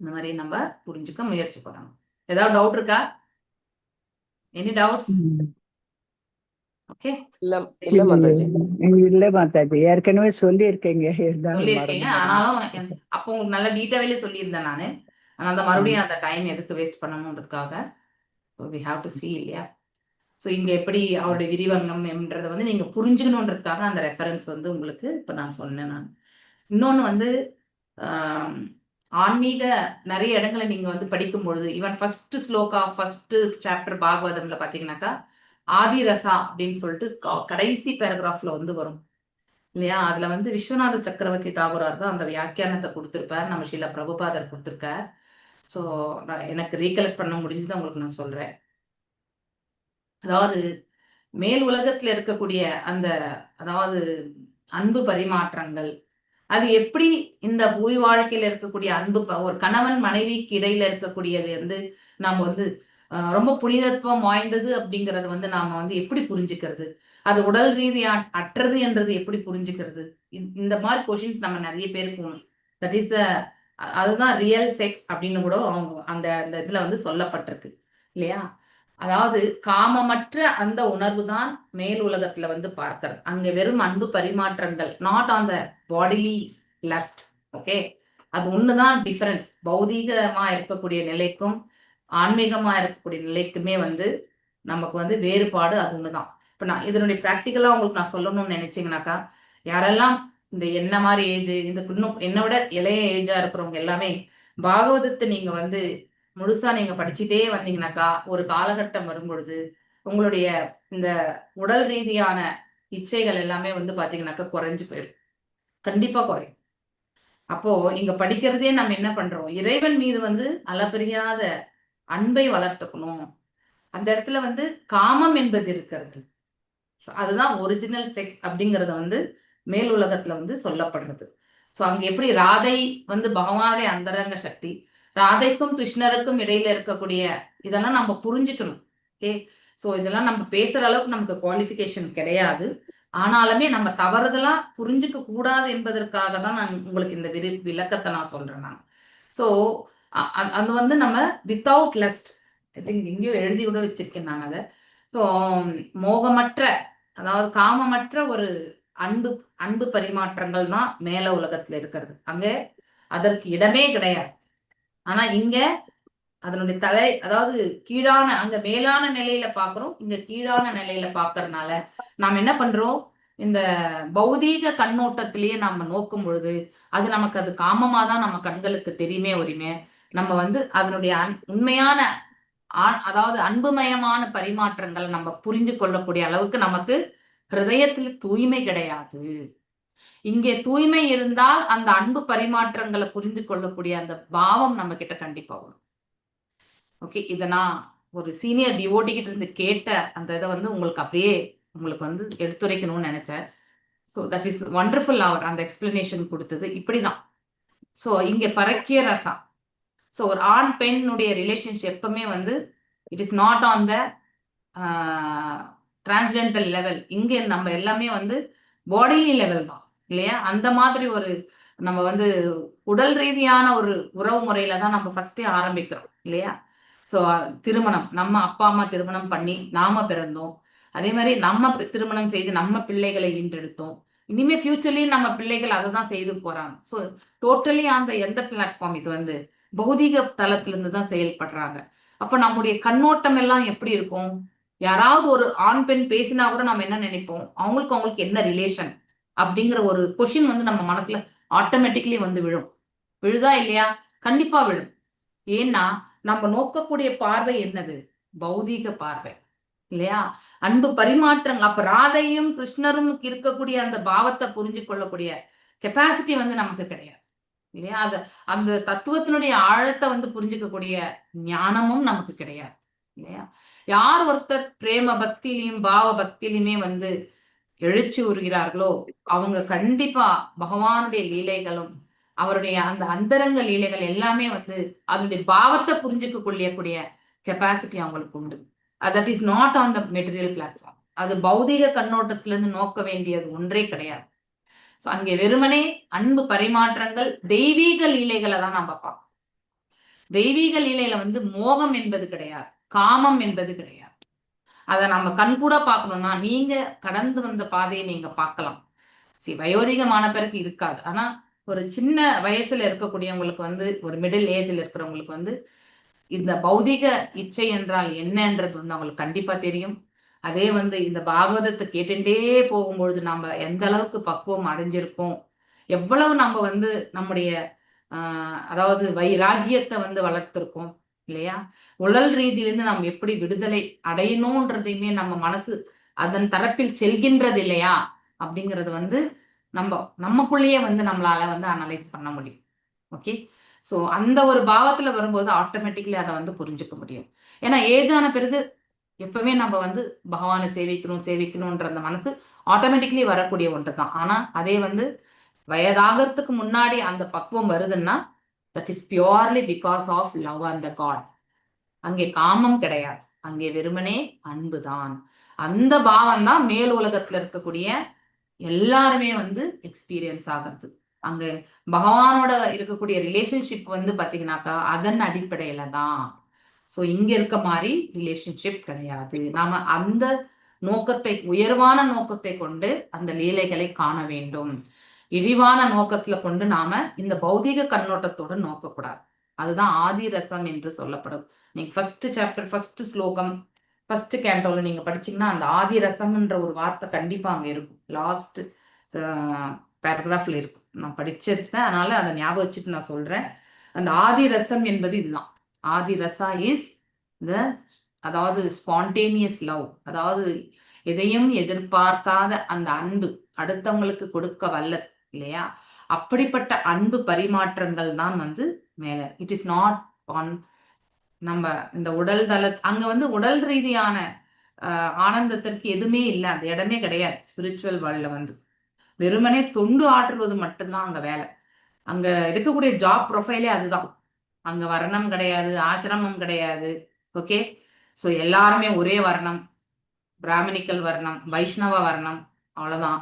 இந்த மாதிரி நம்ம புரிஞ்சுக்க முயற்சி பண்ணணும். ஏதாவது டவுட் இருக்கா? Any doubts? ஓகே, இல்ல இல்ல மாதாஜி. இல்ல மாதாஜி, ஏற்கனவே சொல்லியிருக்கீங்க. சொல்லியிருக்கீங்க. ஆனாலும் அப்போ உங்களுக்கு நல்ல டீட்டெயிலே சொல்லியிருந்தேன் நானு. அதனால தான் மறுபடியும் அந்த டைம் எதுக்கு வேஸ்ட் பண்ணணுன்றதுக்காக. So we have to see இல்லையா? ஸோ இங்க எப்படி அவருடைய விரிவங்கம் என்றதை வந்து நீங்க புரிஞ்சுக்கணுன்றதுக்காக அந்த ரெஃபரன்ஸ் வந்து உங்களுக்கு இப்போ நான் சொன்னேன். நான் இன்னொன்று வந்து ஆன்மீக நிறைய இடங்களை நீங்க வந்து படிக்கும் பொழுது, even first sloka first chapter பாகவதம்ல பாத்தீங்கன்னாக்கா ஆதி ரசா அப்படின்னு சொல்லிட்டு கடைசி பேராகிராஃப்ல வந்து வரும் இல்லையா? அதுல வந்து விஸ்வநாத சக்கரவர்த்தி தாகூரார் தான் அந்த வியாக்கியானத்தை கொடுத்திருப்பார், நம்ம ஸ்ரீல பிரபுபாதர் கொடுத்திருக்கார். ஸோ எனக்கு ரீகலெக்ட் பண்ண முடிஞ்சதை உங்களுக்கு நான் சொல்றேன். அதாவது மேல் உலகத்துல இருக்கக்கூடிய அந்த, அதாவது அன்பு பரிமாற்றங்கள், அது எப்படி இந்த பூய் வாழ்க்கையில இருக்கக்கூடிய அன்பு, ஒரு கணவன் மனைவிக்கு இடையில இருக்கக்கூடியது வந்து நாம வந்து ரொம்ப புனிதத்துவம் வாய்ந்தது அப்படிங்கறது வந்து நாம வந்து எப்படி புரிஞ்சுக்கிறது, அது உடல் ரீதியா அற்றது என்றது எப்படி புரிஞ்சுக்கிறது, இந்த மாதிரி கொஷின்ஸ் நம்ம நிறைய பேருக்கு தட் இஸ் அதுதான் ரியல் செக்ஸ் அப்படின்னு கூட அவங்க அந்த இதுல வந்து சொல்லப்பட்டிருக்கு இல்லையா? அதாவது காமமற்ற அந்த உணர்வு தான் மேல் உலகத்துல வந்து பார்க்கிறது. அங்க வெறும் அன்பு பரிமாற்றங்கள், not on the bodily lost. Okay, அது ஒண்ணுதான் டிஃபரன்ஸ். பௌதீகமா இருக்கக்கூடிய நிலைக்கும் ஆன்மீகமா இருக்கக்கூடிய நிலைக்குமே வந்து நமக்கு வந்து வேறுபாடு அது ஒண்ணுதான். இப்ப நான் இதனுடைய பிராக்டிக்கலா உங்களுக்கு நான் சொல்லணும்னு நினைச்சீங்கன்னாக்கா, யாரெல்லாம் இந்த என்ன மாதிரி ஏஜ், இந்த இன்னும் என்னை விட இளைய ஏஜா இருக்கிறவங்க எல்லாமே பாகவதத்தை நீங்க வந்து முழுசா நீங்க படிச்சுட்டே வந்தீங்கன்னாக்கா, ஒரு காலகட்டம் வரும் பொழுது உங்களுடைய இந்த உடல் ரீதியான இச்சைகள் எல்லாமே வந்து பாத்தீங்கன்னாக்கா குறைஞ்சு போயிடும். கண்டிப்பா குறையும். அப்போ இங்க படிக்கிறதே நம்ம என்ன பண்றோம், இறைவன் மீது வந்து அளப்பரியாத அன்பை வளர்த்துக்கணும். அந்த இடத்துல வந்து காமம் என்பது இருக்கிறது. அதுதான் ஒரிஜினல் செக்ஸ் அப்படிங்கறத வந்து மேல் உலகத்துல வந்து சொல்லப்படுறது. ஸோ அங்க எப்படி ராதை வந்து பகவானுடைய அந்தரங்க சக்தி, ராதைக்கும் கிருஷ்ணருக்கும் இடையில இருக்கக்கூடிய இதெல்லாம் நம்ம புரிஞ்சுக்கணும். ஓகே, ஸோ இதெல்லாம் நம்ம பேசுற அளவுக்கு நமக்கு குவாலிஃபிகேஷன் கிடையாது. ஆனாலுமே நம்ம தவறுதலா புரிஞ்சுக்க கூடாது என்பதற்காக தான் நான் உங்களுக்கு இந்த விளக்கத்தை நான் சொல்றேன் நான். ஸோ அது வந்து நம்ம வித்தவுட் லஸ்ட், ஐ திங்க் எங்கேயோ எழுதி கூட வச்சிருக்கேன் நான் அதை. ஸோ மோகமற்ற, அதாவது காமமற்ற ஒரு அன்பு பரிமாற்றங்கள் தான் மேல உலகத்துல இருக்கிறது. அங்க அதற்கு இடமே கிடையாது. ஆனா இங்க அதனுடைய அதாவது கீழான, அங்க மேலான நிலையில பாக்குறோம், இங்க கீழான நிலையில பாக்குறதுனால நாம் என்ன பண்றோம், இந்த பௌதீக கண்ணோட்டத்திலேயே நம்ம நோக்கும் பொழுது அது நமக்கு அது காமமா தான் நம்ம கண்களுக்கு தெரியுமே உரிமை. நம்ம வந்து அதனுடைய உண்மையான அதாவது அன்புமயமான பரிமாற்றங்கள் நம்ம புரிஞ்சு கொள்ளக்கூடிய அளவுக்கு நமக்கு ஹிருதயத்தில் தூய்மை கிடையாது. இங்கே தூய்மை இருந்தால் அந்த அன்பு பரிமாற்றங்களை புரிந்து கொள்ளக்கூடிய அந்த பாவம் நம்ம கிட்ட கண்டிப்பா வரும். ஓகே, இதை நான் ஒரு சீனியர் டிவோட்டி கிட்ட இருந்து கேட்ட அந்த இதை வந்து உங்களுக்கு அப்படியே உங்களுக்கு வந்து எடுத்துரைக்கணும்னு நினைச்சேன். So that is wonderful. அவர் அந்த எக்ஸ்பிளனேஷன் கொடுத்தது இப்படிதான். ஸோ இங்க பரக்கிய ரசம், ஸோ ஒரு ஆண் பெண்ணுடைய ரிலேஷன்ஷிப் எப்பவுமே வந்து it is not on the transcendental level. இங்கே நம்ம எல்லாமே வந்து பாடிலி லெவல் தான் இல்லையா? அந்த மாதிரி ஒரு நம்ம வந்து உடல் ரீதியான ஒரு உறவு முறையில தான் நம்ம ஃபர்ஸ்டே ஆரம்பிக்கிறோம் இல்லையா? ஸோ திருமணம், நம்ம அப்பா அம்மா திருமணம் பண்ணி நாம பிறந்தோம். அதே மாதிரி நம்ம திருமணம் செய்து நம்ம பிள்ளைகளை ஈன்றெடுத்தோம். இனிமே ஃபியூச்சர்லயும் நம்ம பிள்ளைகள் அதை தான் செய்து போறாங்க. ஸோ டோட்டலி அந்த எந்த பிளாட்ஃபார்ம் இது வந்து பௌதிக தளத்திலிருந்து தான் செயல்படுறாங்க. அப்ப நம்முடைய கண்ணோட்டம் எல்லாம் எப்படி இருக்கும்? யாராவது ஒரு ஆண் பெண் பேசினா கூட நம்ம என்ன நினைப்போம், அவங்களுக்கு என்ன ரிலேஷன் அப்படிங்கிற ஒரு கொஷின் வந்து நம்ம மனசுல ஆட்டோமேட்டிக்லி வந்து விழுதா இல்லையா? கண்டிப்பா விழும். ஏன்னா நம்ம நோக்கக்கூடிய பார்வை என்னது? பௌதீக பார்வை இல்லையா? அன்பு பரிமாற்றங்கள். அப்ப ராதையும் கிருஷ்ணரும் இருக்கக்கூடிய அந்த பாவத்தை புரிஞ்சு கொள்ளக்கூடிய கெப்பாசிட்டி வந்து நமக்கு கிடையாது இல்லையா? அந்த தத்துவத்தினுடைய ஆழத்தை வந்து புரிஞ்சுக்கக்கூடிய ஞானமும் நமக்கு கிடையாது இல்லையா? யார் ஒருத்தர் பிரேம பக்தியிலையும் பாவ பக்தியிலுமே வந்து எழுச்சி உறுகிறார்களோ அவங்க கண்டிப்பா பகவானுடைய லீலைகளும் அவருடைய அந்த அந்தரங்க லீலைகள் எல்லாமே வந்து அதனுடைய பாவத்தை புரிஞ்சுக்க கொள்ளக்கூடிய கெப்பாசிட்டி அவங்களுக்கு உண்டு. That is not on the material platform. அது பௌதிக கண்ணோட்டத்திலிருந்து நோக்க வேண்டியது ஒன்றே கிடையாது. ஸோ அங்கே வெறுமனே அன்பு பரிமாற்றங்கள், தெய்வீக லீலைகளை தான் நம்ம பார்க்கணும். தெய்வீக லீலையில வந்து மோகம் என்பது கிடையாது, காமம் என்பது கிடையாது. அதை நம்ம கண்கூட பார்க்கணும்னா நீங்க கடந்து வந்த பாதையை நீங்க பார்க்கலாம். வயோதிகமான பிறகு இருக்காது. ஆனா ஒரு சின்ன வயசுல இருக்கக்கூடியவங்களுக்கு வந்து, ஒரு மிடில் ஏஜ்ல இருக்கிறவங்களுக்கு வந்து இந்த பௌதிக இச்சை என்றால் என்னன்றது வந்து அவங்களுக்கு கண்டிப்பா தெரியும். அதே வந்து இந்த பாகவதத்தை கேட்டுட்டே போகும்பொழுது நம்ம எந்த அளவுக்கு பக்குவம் அடைஞ்சிருக்கோம், எவ்வளவு நம்ம வந்து நம்முடைய அதாவது வைராகியத்தை வந்து வளர்த்திருக்கோம் இல்லையா? உடல் ரீதியிலிருந்து நம்ம எப்படி விடுதலை அடையணும்ன்றதையுமே நம்ம மனசு அதன் தரப்பில் செல்கின்றது இல்லையா அப்படிங்கிறது வந்து நமக்குள்ளேயே வந்து நம்மளால வந்து அனலைஸ் பண்ண முடியும். ஓகே, ஸோ அந்த ஒரு பாவத்துல வரும்போது ஆட்டோமேட்டிக்லி அதை வந்து புரிஞ்சுக்க முடியும். ஏன்னா ஏஜ் ஆன பிறகு எப்பவுமே நம்ம வந்து பகவானை சேவிக்கணும்ன்ற அந்த மனசு ஆட்டோமேட்டிக்லி வரக்கூடிய ஒன்று தான். ஆனா அதே வந்து வயதாகிறதுக்கு முன்னாடி அந்த பக்குவம் வருதுன்னா that is purely because of love and the god. அங்கே காமம் கிடையாது, அங்கே வெறுமனே அன்புதான். அந்த பாவம் தான் மேல் உலகத்துல இருக்கக்கூடிய எல்லாருமே வந்து எக்ஸ்பீரியன்ஸ் ஆகிறது. அங்க பகவானோட இருக்கக்கூடிய ரிலேஷன்ஷிப் வந்து பாத்தீங்கன்னாக்கா அதன் அடிப்படையில தான். ஸோ இங்க இருக்க மாதிரி ரிலேஷன்ஷிப் கிடையாது. நாம அந்த நோக்கத்தை, உயர்வான நோக்கத்தை கொண்டு அந்த லீலைகளை காண வேண்டும். இழிவான நோக்கத்துல கொண்டு நாம இந்த பௌதிக கண்ணோட்டத்தோட நோக்கக்கூடாது. அதுதான் ஆதி ரசம் என்று சொல்லப்படும். நீங்க ஃபர்ஸ்ட் சாப்டர், ஃபர்ஸ்ட் ஸ்லோகம், ஃபர்ஸ்ட் கேண்டோல நீங்க படிச்சீங்கன்னா அந்த ஆதி ரசம்ன்ற ஒரு வார்த்தை கண்டிப்பா அங்க இருக்கும். லாஸ்ட் பேராகிராஃப்ல இருக்கும். நான் படிச்சிருக்கேன், அதனால அதை ஞாபகம் வச்சுட்டு நான் சொல்றேன். அந்த ஆதி ரசம் என்பது இதுதான். ஆதி ரசா இஸ் த, அதாவது ஸ்பான்டேனியஸ் லவ், அதாவது எதையும் எதிர்பார்க்காத அந்த அன்பு, அடுத்தவங்களுக்கு கொடுக்க வல்லது இல்லையா? அப்படிப்பட்ட அன்பு பரிமாற்றங்கள் தான் வந்து மேல. இட் இஸ் நாட் ஆன் நம்ம இந்த உடல் அங்க வந்து உடல் ரீதியான ஆனந்தத்திற்கு எதுவுமே இல்லை, அந்த இடமே கிடையாது. ஸ்பிரிச்சுவல் வேர்ல்ட்ல வந்து வெறுமனே தொண்டு ஆற்றுவது மட்டும்தான் அங்க வேலை. அங்க இருக்கக்கூடிய ஜாப் ப்ரொஃபைலே அதுதான். அங்க வர்ணம் கிடையாது, ஆசிரமம் கிடையாது. ஓகே, ஸோ எல்லாருமே ஒரே வர்ணம், பிராமணிக்கல் வர்ணம், வைஷ்ணவ வர்ணம், அவ்வளவுதான்.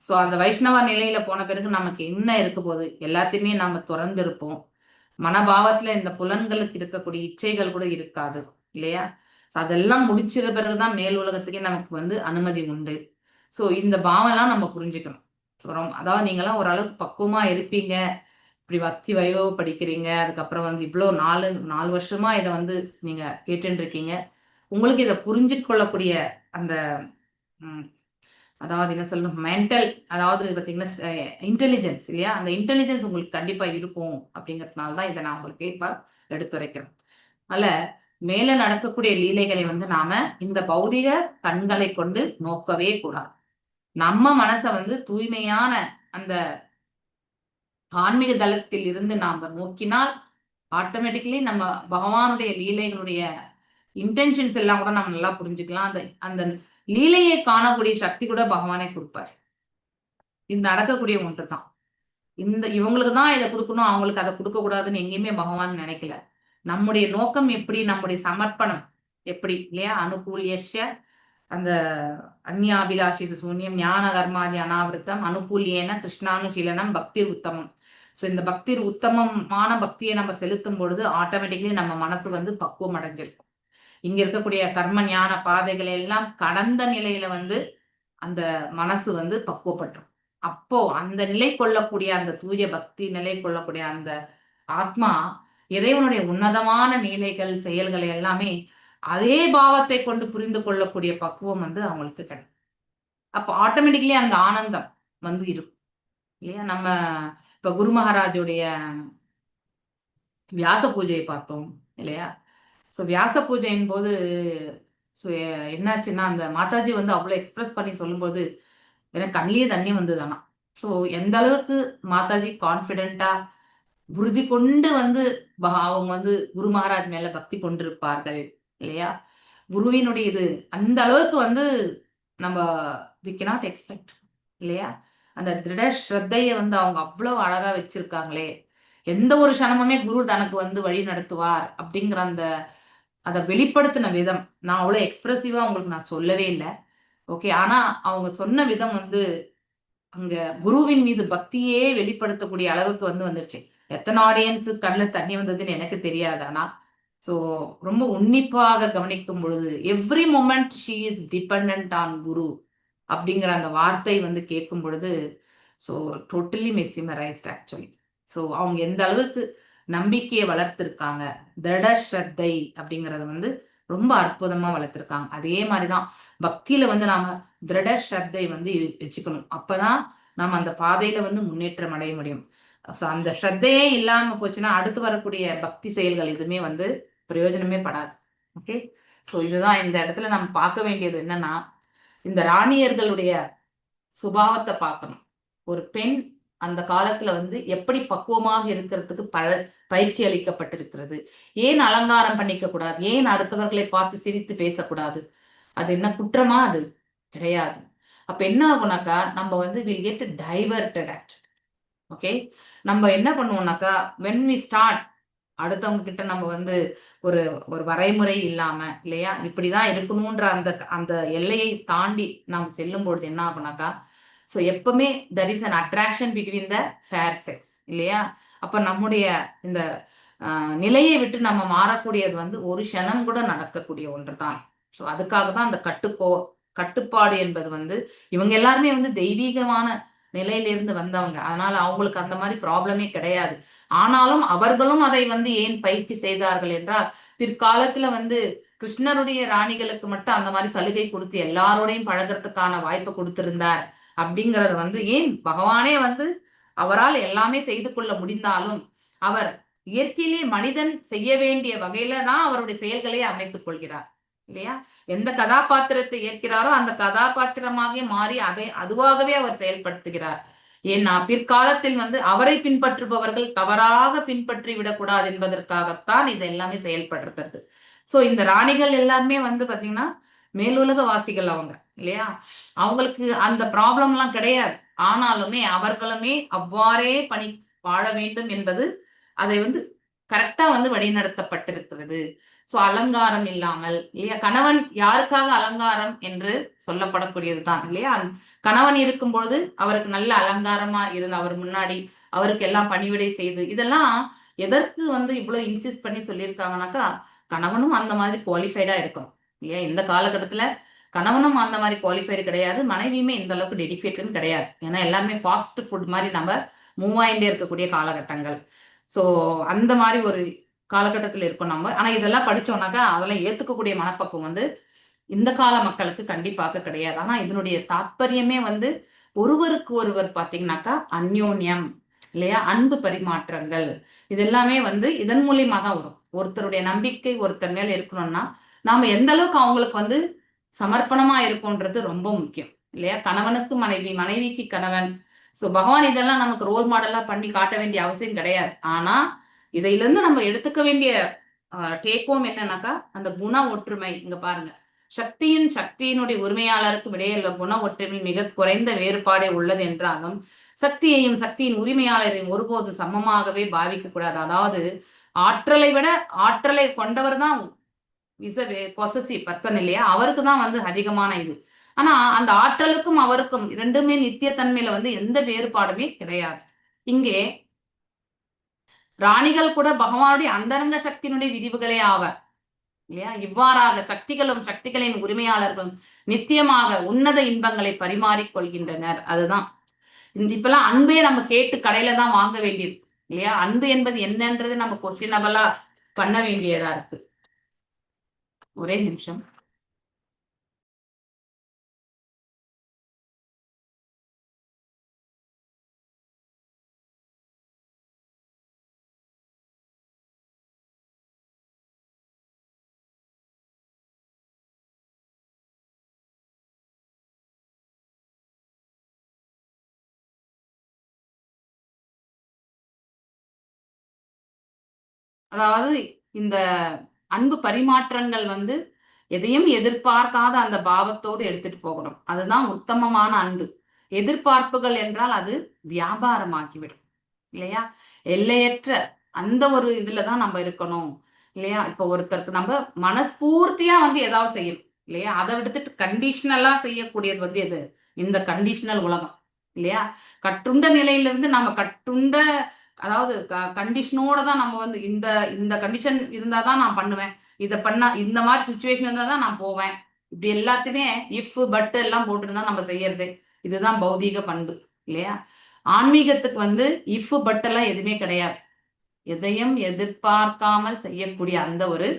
ஸோ அந்த வைஷ்ணவ நிலையில போன பிறகு நமக்கு என்ன இருக்க போகுது? எல்லாத்தையுமே நாம துறந்து இருப்போம். மனபாவத்துல இந்த புலன்களுக்கு இருக்கக்கூடிய இச்சைகள் கூட இருக்காது இல்லையா? அதெல்லாம் முடிச்சிட பிறகுதான் மேல் உலகத்துக்கே நமக்கு வந்து அனுமதி உண்டு. ஸோ இந்த பாவம்லாம் நம்ம புரிஞ்சுக்கணும். அதாவது நீங்களாம் ஓரளவுக்கு பக்குவமா இருப்பீங்க. இப்படி பக்தி வைபவ படிக்கிறீங்க. அதுக்கப்புறம் வந்து இவ்வளோ 4 வருஷமா இதை வந்து நீங்க கேட்டுட்டு இருக்கீங்க. உங்களுக்கு இதை புரிஞ்சு கொள்ளக்கூடிய அந்த அதாவது என்ன சொல்லணும், மென்டல், அதாவது பார்த்தீங்கன்னா இன்டெலிஜென்ஸ் இல்லையா? அந்த இன்டெலிஜென்ஸ் உங்களுக்கு கண்டிப்பா இருக்கும் அப்படிங்கிறதுனால தான் இதை நான் உங்களுக்கு இப்ப எடுத்துரைக்கிறேன். அதனால மேல நடக்கக்கூடிய லீலைகளை வந்து நாம இந்த பௌதிக கண்களை கொண்டு நோக்கவே கூடாது. நம்ம மனசை வந்து தூய்மையான அந்த ஆன்மீக தளத்தில் இருந்து நாம நோக்கினால் ஆட்டோமேட்டிக்கலி நம்ம பகவானுடைய லீலைகளுடைய இன்டென்ஷன்ஸ் எல்லாம் கூட நம்ம நல்லா புரிஞ்சுக்கலாம். அந்த அந்த லீலையை காணக்கூடிய சக்தி கூட பகவானே கொடுப்பார். இது நடக்கக்கூடிய ஒன்று தான். இவங்களுக்கு தான் இதை கொடுக்கணும், அவங்களுக்கு அதை கொடுக்க கூடாதுன்னு எங்கேயுமே பகவான் நினைக்கல. நம்முடைய நோக்கம் எப்படி, நம்முடைய சமர்ப்பணம் எப்படி இல்லையா? அனுகூல்யஸ்ய அந்த அந்யாபிலாஷி சூன்யம் ஞான கர்மாதி அனாவிருத்தம் அனுகூல்யேன கிருஷ்ணானுசீலனம் பக்தி உத்தமம். ஸோ இந்த பக்தி உத்தமமான பக்தியை நம்ம செலுத்தும் பொழுது ஆட்டோமேட்டிக்கலி நம்ம மனசு வந்து பக்குவம் அடைஞ்சிருக்கும். இங்க இருக்கக்கூடிய கர்ம ஞான பாதைகளை எல்லாம் கடந்த நிலையில வந்து அந்த மனசு வந்து பக்குவப்பட்டுரும். அப்போ அந்த நிலை கொள்ளக்கூடிய அந்த தூய பக்தி நிலை கொள்ளக்கூடிய அந்த ஆத்மா இறைவனுடைய உன்னதமான நிலைகள் செயல்களை எல்லாமே அதே பாவத்தை கொண்டு புரிந்து கொள்ளக்கூடிய பக்குவம் வந்து அவங்களுக்கு கிடைக்கும். அப்போ ஆட்டோமேட்டிக்கலி அந்த ஆனந்தம் வந்து இருக்கும் இல்லையா? நம்ம இப்ப குரு மகாராஜுடைய வியாச பூஜையை பார்த்தோம் இல்லையா? ஸோ வியாச பூஜையின் போது ஸோ என்னாச்சுன்னா அந்த மாதாஜி வந்து அவ்வளோ எக்ஸ்பிரஸ் பண்ணி சொல்லும்போது எனக்கு கண்ணிலேயே தண்ணி வந்தது. ஆனா ஸோ எந்த அளவுக்கு மாதாஜி கான்ஃபிடென்ட்டா உறுதி கொண்டு வந்து அவங்க வந்து குரு மகாராஜ் மேல பக்தி கொண்டிருப்பார்கள் இல்லையா? குருவினுடைய இது அந்த அளவுக்கு வந்து நம்ம வி கெனாட் எக்ஸ்பெக்ட் இல்லையா? அந்த திருட ஸ்ரத்தைய வந்து அவங்க அவ்வளவு அழகா வச்சிருக்காங்களே. எந்த ஒரு க்ஷணமுமே குரு தனக்கு வந்து வழி நடத்துவார் அப்படிங்கிற அந்த அதை வெளிப்படுத்தின விதம் நான் அவ்வளோ எக்ஸ்பிரசிவா உங்களுக்கு நான் சொல்லவே இல்லை. ஓகே, ஆனா அவங்க சொன்ன விதம் வந்து அங்க குருவின் மீது பக்தியே வெளிப்படுத்தக்கூடிய அளவுக்கு வந்து வந்துருச்சு. எத்தனை ஆடியன்ஸு கண்ணில் தண்ணி வந்ததுன்னு எனக்கு தெரியாது. ஆனா ஸோ ரொம்ப உன்னிப்பாக கவனிக்கும் பொழுது every moment she is depend on guru அப்படிங்கிற அந்த வார்த்தை வந்து கேட்கும் பொழுது so totally mesmerised actually. So அவங்க எந்த அளவுக்கு நம்பிக்கையை வளர்த்துருக்காங்க, திருட ஸ்ரத்தை அப்படிங்கிறத வந்து ரொம்ப அற்புதமா வளர்த்துருக்காங்க. அதே மாதிரிதான் பக்தியில வந்து நாம திருட ஸ்ரத்தை வந்து வச்சுக்கணும். அப்பதான் நாம அந்த பாதையில வந்து முன்னேற்றம் அடைய முடியும். ஸோ அந்த ஸ்ரத்தையே இல்லாம போச்சுன்னா அடுத்து வரக்கூடிய பக்தி செயல்கள் எதுவுமே வந்து பிரயோஜனமே படாது. ஓகே, ஸோ இதுதான் இந்த இடத்துல நம்ம பார்க்க வேண்டியது என்னன்னா, இந்த ராணியர்களுடைய சுபாவத்தை பார்க்கணும். ஒரு பெண் அந்த காலத்துல வந்து எப்படி பக்குவமாக இருக்கிறதுக்கு பயிற்சி அளிக்கப்பட்டிருக்கிறது. ஏன் அலங்காரம் பண்ணிக்க கூடாது? ஏன் அடுத்தவர்களை பார்த்து சிரித்து பேசக்கூடாது? அது என்ன குற்றமா? அது கிடையாது. அப்ப என்ன ஆகும்னாக்கா நம்ம வந்து will get diverted actually. Okay, நம்ம என்ன பண்ணுவோம்னாக்கா when we start அடுத்தவங்க கிட்ட நம்ம வந்து ஒரு ஒரு வரைமுறை இல்லாம இல்லையா, இப்படிதான் இருக்கணும்ன்ற அந்த அந்த எல்லையை தாண்டி நாம் செல்லும் பொழுது என்ன ஆகும்னாக்கா ஸோ எப்பவுமே there is an attraction between the fair sex இல்லையா? அப்ப நம்முடைய இந்த நிலையை விட்டு நம்ம மாறக்கூடியது வந்து ஒரு க்ஷணம் கூட நடக்கக்கூடிய ஒன்று தான். ஸோ அதுக்காக தான் அந்த கட்டுப்பாடு என்பது வந்து இவங்க எல்லாருமே வந்து தெய்வீகமான நிலையிலிருந்து வந்தவங்க. அதனால அவங்களுக்கு அந்த மாதிரி ப்ராப்ளமே கிடையாது. ஆனாலும் அவர்களும் அதை வந்து ஏன் பயிற்சி செய்தார்கள் என்றால் பிற்காலத்துல வந்து கிருஷ்ணருடைய ராணிகளுக்கு மட்டும் அந்த மாதிரி சலுகை கொடுத்து எல்லாரோடையும் பழகிறதுக்கான வாய்ப்பு கொடுத்திருந்தார் அப்படிங்கறது வந்து ஏன் பகவானே வந்து அவரால் எல்லாமே செய்து கொள்ள முடிந்தாலும் அவர் இயற்கையிலே மனிதன் செய்ய வேண்டிய வகையில தான் அவருடைய செயல்களை அமைத்துக் கொள்கிறார் இல்லையா? எந்த கதாபாத்திரத்தை ஏற்கிறாரோ அந்த கதாபாத்திரமாக மாறி அதை அதுவாகவே அவர் செயல்படுத்துகிறார். ஏன்னா பிற்காலத்தில் வந்து அவரை பின்பற்றுபவர்கள் தவறாக பின்பற்றி விடக்கூடாது என்பதற்காகத்தான் இது எல்லாமே செயல்படுறது. சோ இந்த ராணிகள் எல்லாருமே வந்து பாத்தீங்கன்னா மேலுலக வாசிகள் அவங்க இல்லையா? அவங்களுக்கு அந்த ப்ராப்ளம் எல்லாம் கிடையாது. ஆனாலுமே அவர்களுமே அவ்வாறே வாழ வேண்டும் என்பது அதை வந்து கரெக்டா வந்து வழிநடத்தப்பட்டிருக்கிறது. சோ அலங்காரம் இல்லாமல் இல்லையா, கணவன் யாருக்காக அலங்காரம் என்று சொல்லப்படக்கூடியதுதான் இல்லையா. கணவன் இருக்கும்பொழுது அவருக்கு நல்ல அலங்காரமா இருந்து அவர் முன்னாடி அவருக்கு எல்லாம் பணிவிடை செய்து, இதெல்லாம் எதற்கு வந்து இவ்வளவு இன்சிஸ்ட் பண்ணி சொல்லியிருக்காங்கனாக்கா, கணவனும் அந்த மாதிரி குவாலிஃபைடா இருக்கணும் இல்லையா. இந்த காலகட்டத்துல கணவனும் அந்த மாதிரி குவாலிஃபைடு கிடையாது, மனைவியுமே இந்த அளவுக்கு டெடிகேட்டட்னு கிடையாது. ஏன்னா எல்லாமே ஃபாஸ்ட் ஃபுட் மாதிரி நம்ம மூவ் ஆயிட்டே இருக்கக்கூடிய காலகட்டங்கள். ஸோ அந்த மாதிரி ஒரு காலகட்டத்தில் இருக்கோம் நம்ம. ஆனா இதெல்லாம் படிச்சோம்னாக்கா அதெல்லாம் ஏத்துக்கக்கூடிய மனப்பக்குவம் வந்து இந்த கால மக்களுக்கு கண்டிப்பாக கிடையாது. ஆனா இதனுடைய தாத்பரியமே வந்து ஒருவருக்கு ஒருவர் பாத்தீங்கன்னாக்கா அந்யோன்யம் இல்லையா, அன்பு பரிமாற்றங்கள், இது எல்லாமே வந்து இதன் மூலியமா தான் வரும். ஒருத்தருடைய நம்பிக்கை ஒருத்தர் மேல இருக்கணும்னா நாம எந்த அளவுக்கு அவங்களுக்கு வந்து சமர்ப்பணமா இருக்கும்ன்றது ரொம்ப முக்கியம் இல்லையா. கணவனுக்கு மனைவி, மனைவிக்கு கணவன். சோ பகவான் இதெல்லாம் நமக்கு ரோல் மாடலா பண்ணி காட்ட வேண்டிய அவசியம் கிடையாது. ஆனா இதிலிருந்து நம்ம எடுத்துக்க வேண்டிய டேக் ஹோம் என்னன்னாக்கா, அந்த குண ஒற்றுமை. இங்க பாருங்க, சக்தியினுடைய உரிமையாளருக்கு இடையே குண ஒற்றுமை மிக குறைந்த வேறுபாடே உள்ளது என்றாலும் சக்தியையும் சக்தியின் உரிமையாளரையும் ஒருபோதும் சமமாகவே பாவிக்க கூடாது. அதாவது ஆற்றலை விட ஆற்றலை கொண்டவர் தான் இஸ் அ பொசசிவ் பர்சன் இல்லையா, அவருக்கு தான் வந்து அதிகமான இது. ஆனா அந்த ஆற்றலுக்கும் அவருக்கும் இரண்டுமே நித்தியத்தன்மையில வந்து எந்த வேறுபாடுமே கிடையாது. இங்கே ராணிகள் கூட பகவானுடைய அந்தரங்க சக்தியினுடைய விரிவுகளே ஆவர் இல்லையா. இவ்வாறாக சக்திகளும் சக்திகளின் உரிமையாளர்களும் நித்தியமாக உன்னத இன்பங்களை பரிமாறிக் கொள்கின்றனர். அதுதான் இப்பெல்லாம் அன்பே நம்ம கேட்டு கடையில தான் வாங்க வேண்டியிருக்கு இல்லையா. அன்பு என்பது என்னன்றது நம்ம கொஸ்டினபிளா பண்ண வேண்டியதா இருக்கு. ஒரே நிமிஷம். அதாவது இந்த அன்பு பரிமாற்றங்கள் வந்து எதையும் எதிர்பார்க்காத அந்த பாவத்தோடு எடுத்துட்டு போகணும். அதுதான் உத்தமமான அன்பு. எதிர்பார்ப்புகள் என்றால் அது வியாபாரமாகிவிடும் இல்லையா. எல்லையற்ற அந்த ஒரு இதுலதான் நம்ம இருக்கணும் இல்லையா. இப்ப ஒருத்தருக்கு நம்ம மனஸ்பூர்த்தியா வந்து ஏதாவது செய்யணும் இல்லையா. அதை விடுத்துட்டு கண்டிஷனலா செய்யக்கூடியது வந்து எது, இந்த கண்டிஷனல் உலகம் இல்லையா. கட்டுண்ட நிலையிலிருந்து நம்ம கட்டுண்ட, அதாவது கண்டிஷனோட தான் நம்ம வந்து இந்த இந்த கண்டிஷன் இருந்தாதான் நான் பண்ணுவேன், இதை பண்ணா இந்த மாதிரி சுச்சுவேஷன் இருந்தா தான் நான் போவேன், இப்படி எல்லாத்தையுமே இஃப் பட் எல்லாம் போட்டுருந்தா நம்ம செய்யறது. இதுதான் பௌதீக பண்பு இல்லையா. ஆன்மீகத்துக்கு வந்து இஃப் பட் எல்லாம் எதுவுமே கிடையாது. எதையும் எதிர்பார்க்காமல் செய்யக்கூடிய அந்த ஒரு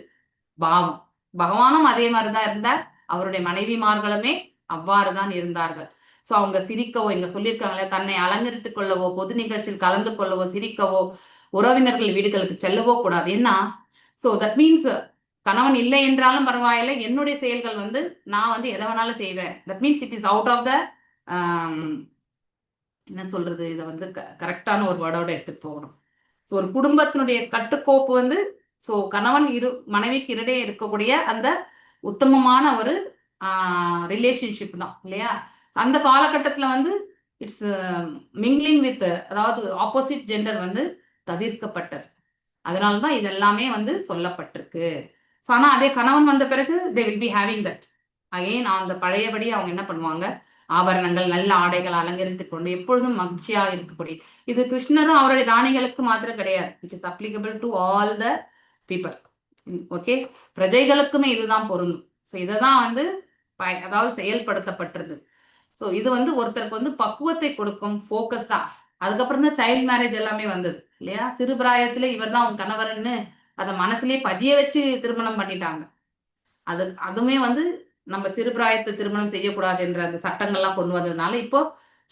பாவம். பகவானும் அதே மாதிரிதான் இருந்தார், அவருடைய மனைவிமார்களுமே அவ்வாறுதான் இருந்தார்கள். சோ அவங்க சிரிக்கவோ, இங்க சொல்லியிருக்காங்களே, தன்னை அலங்கரித்துக் கொள்ளவோ, பொது நிகழ்ச்சியில் கலந்து கொள்ளவோ, சிரிக்கவோ, உறவினர்கள் வீடுகளுக்கு செல்லவோ கூடாது. என்ன சோ தட் மீன்ஸ் கணவன் இல்லை என்றாலும் பரவாயில்லை, என்னுடைய செயல்கள் வந்து நான் வந்து எதை வேணாலும் செய்வேன். That means it is out of the என்ன சொல்றது, இதை வந்து கரெக்டான ஒரு வேர்டோட எடுத்துட்டு போகணும். ஸோ ஒரு குடும்பத்தினுடைய கட்டுக்கோப்பு வந்து ஸோ கணவன் மனைவிக்கு இடையே இருக்கக்கூடிய அந்த உத்தமமான ஒரு ரிலேஷன்ஷிப் தான் இல்லையா. அந்த காலகட்டத்தில் வந்து இட்ஸ் மிங்லிங் வித், அதாவது ஆப்போசிட் ஜெண்டர் வந்து தவிர்க்கப்பட்டது. அதனால தான் இதெல்லாமே வந்து சொல்லப்பட்டிருக்கு. ஸோ ஆனால் அதே கணவன் வந்த பிறகு they will be having that again. அந்த பழையபடி அவங்க என்ன பண்ணுவாங்க, ஆபரணங்கள் நல்ல ஆடைகள் அலங்கரித்துக் கொண்டு எப்பொழுதும் மகிழ்ச்சியாக இருக்கக்கூடிய, இது கிருஷ்ணரும் அவருடைய ராணிகளுக்கு மாத்திரம் கிடையாது, it is applicable to all the people. Okay, பிரஜைகளுக்குமே இதுதான் பொருந்தும். ஸோ இதை தான் வந்து அதாவது செயல்படுத்தப்பட்டிருது. ஸோ இது வந்து ஒருத்தருக்கு வந்து பக்குவத்தை கொடுக்கும், ஃபோக்கஸ்டா. அதுக்கப்புறம் தான் சைல்ட் மேரேஜ் எல்லாமே வந்தது இல்லையா. சிறு பிராயத்துல இவர் தான் அவங்க கணவர்னு அதை மனசுலயே பதிய வச்சு திருமணம் பண்ணிட்டாங்க. அதுவுமே வந்து நம்ம சிறு பிராயத்தை திருமணம் செய்யக்கூடாது என்ற அந்த சட்டங்கள்லாம் கொண்டு வந்ததுனால இப்போ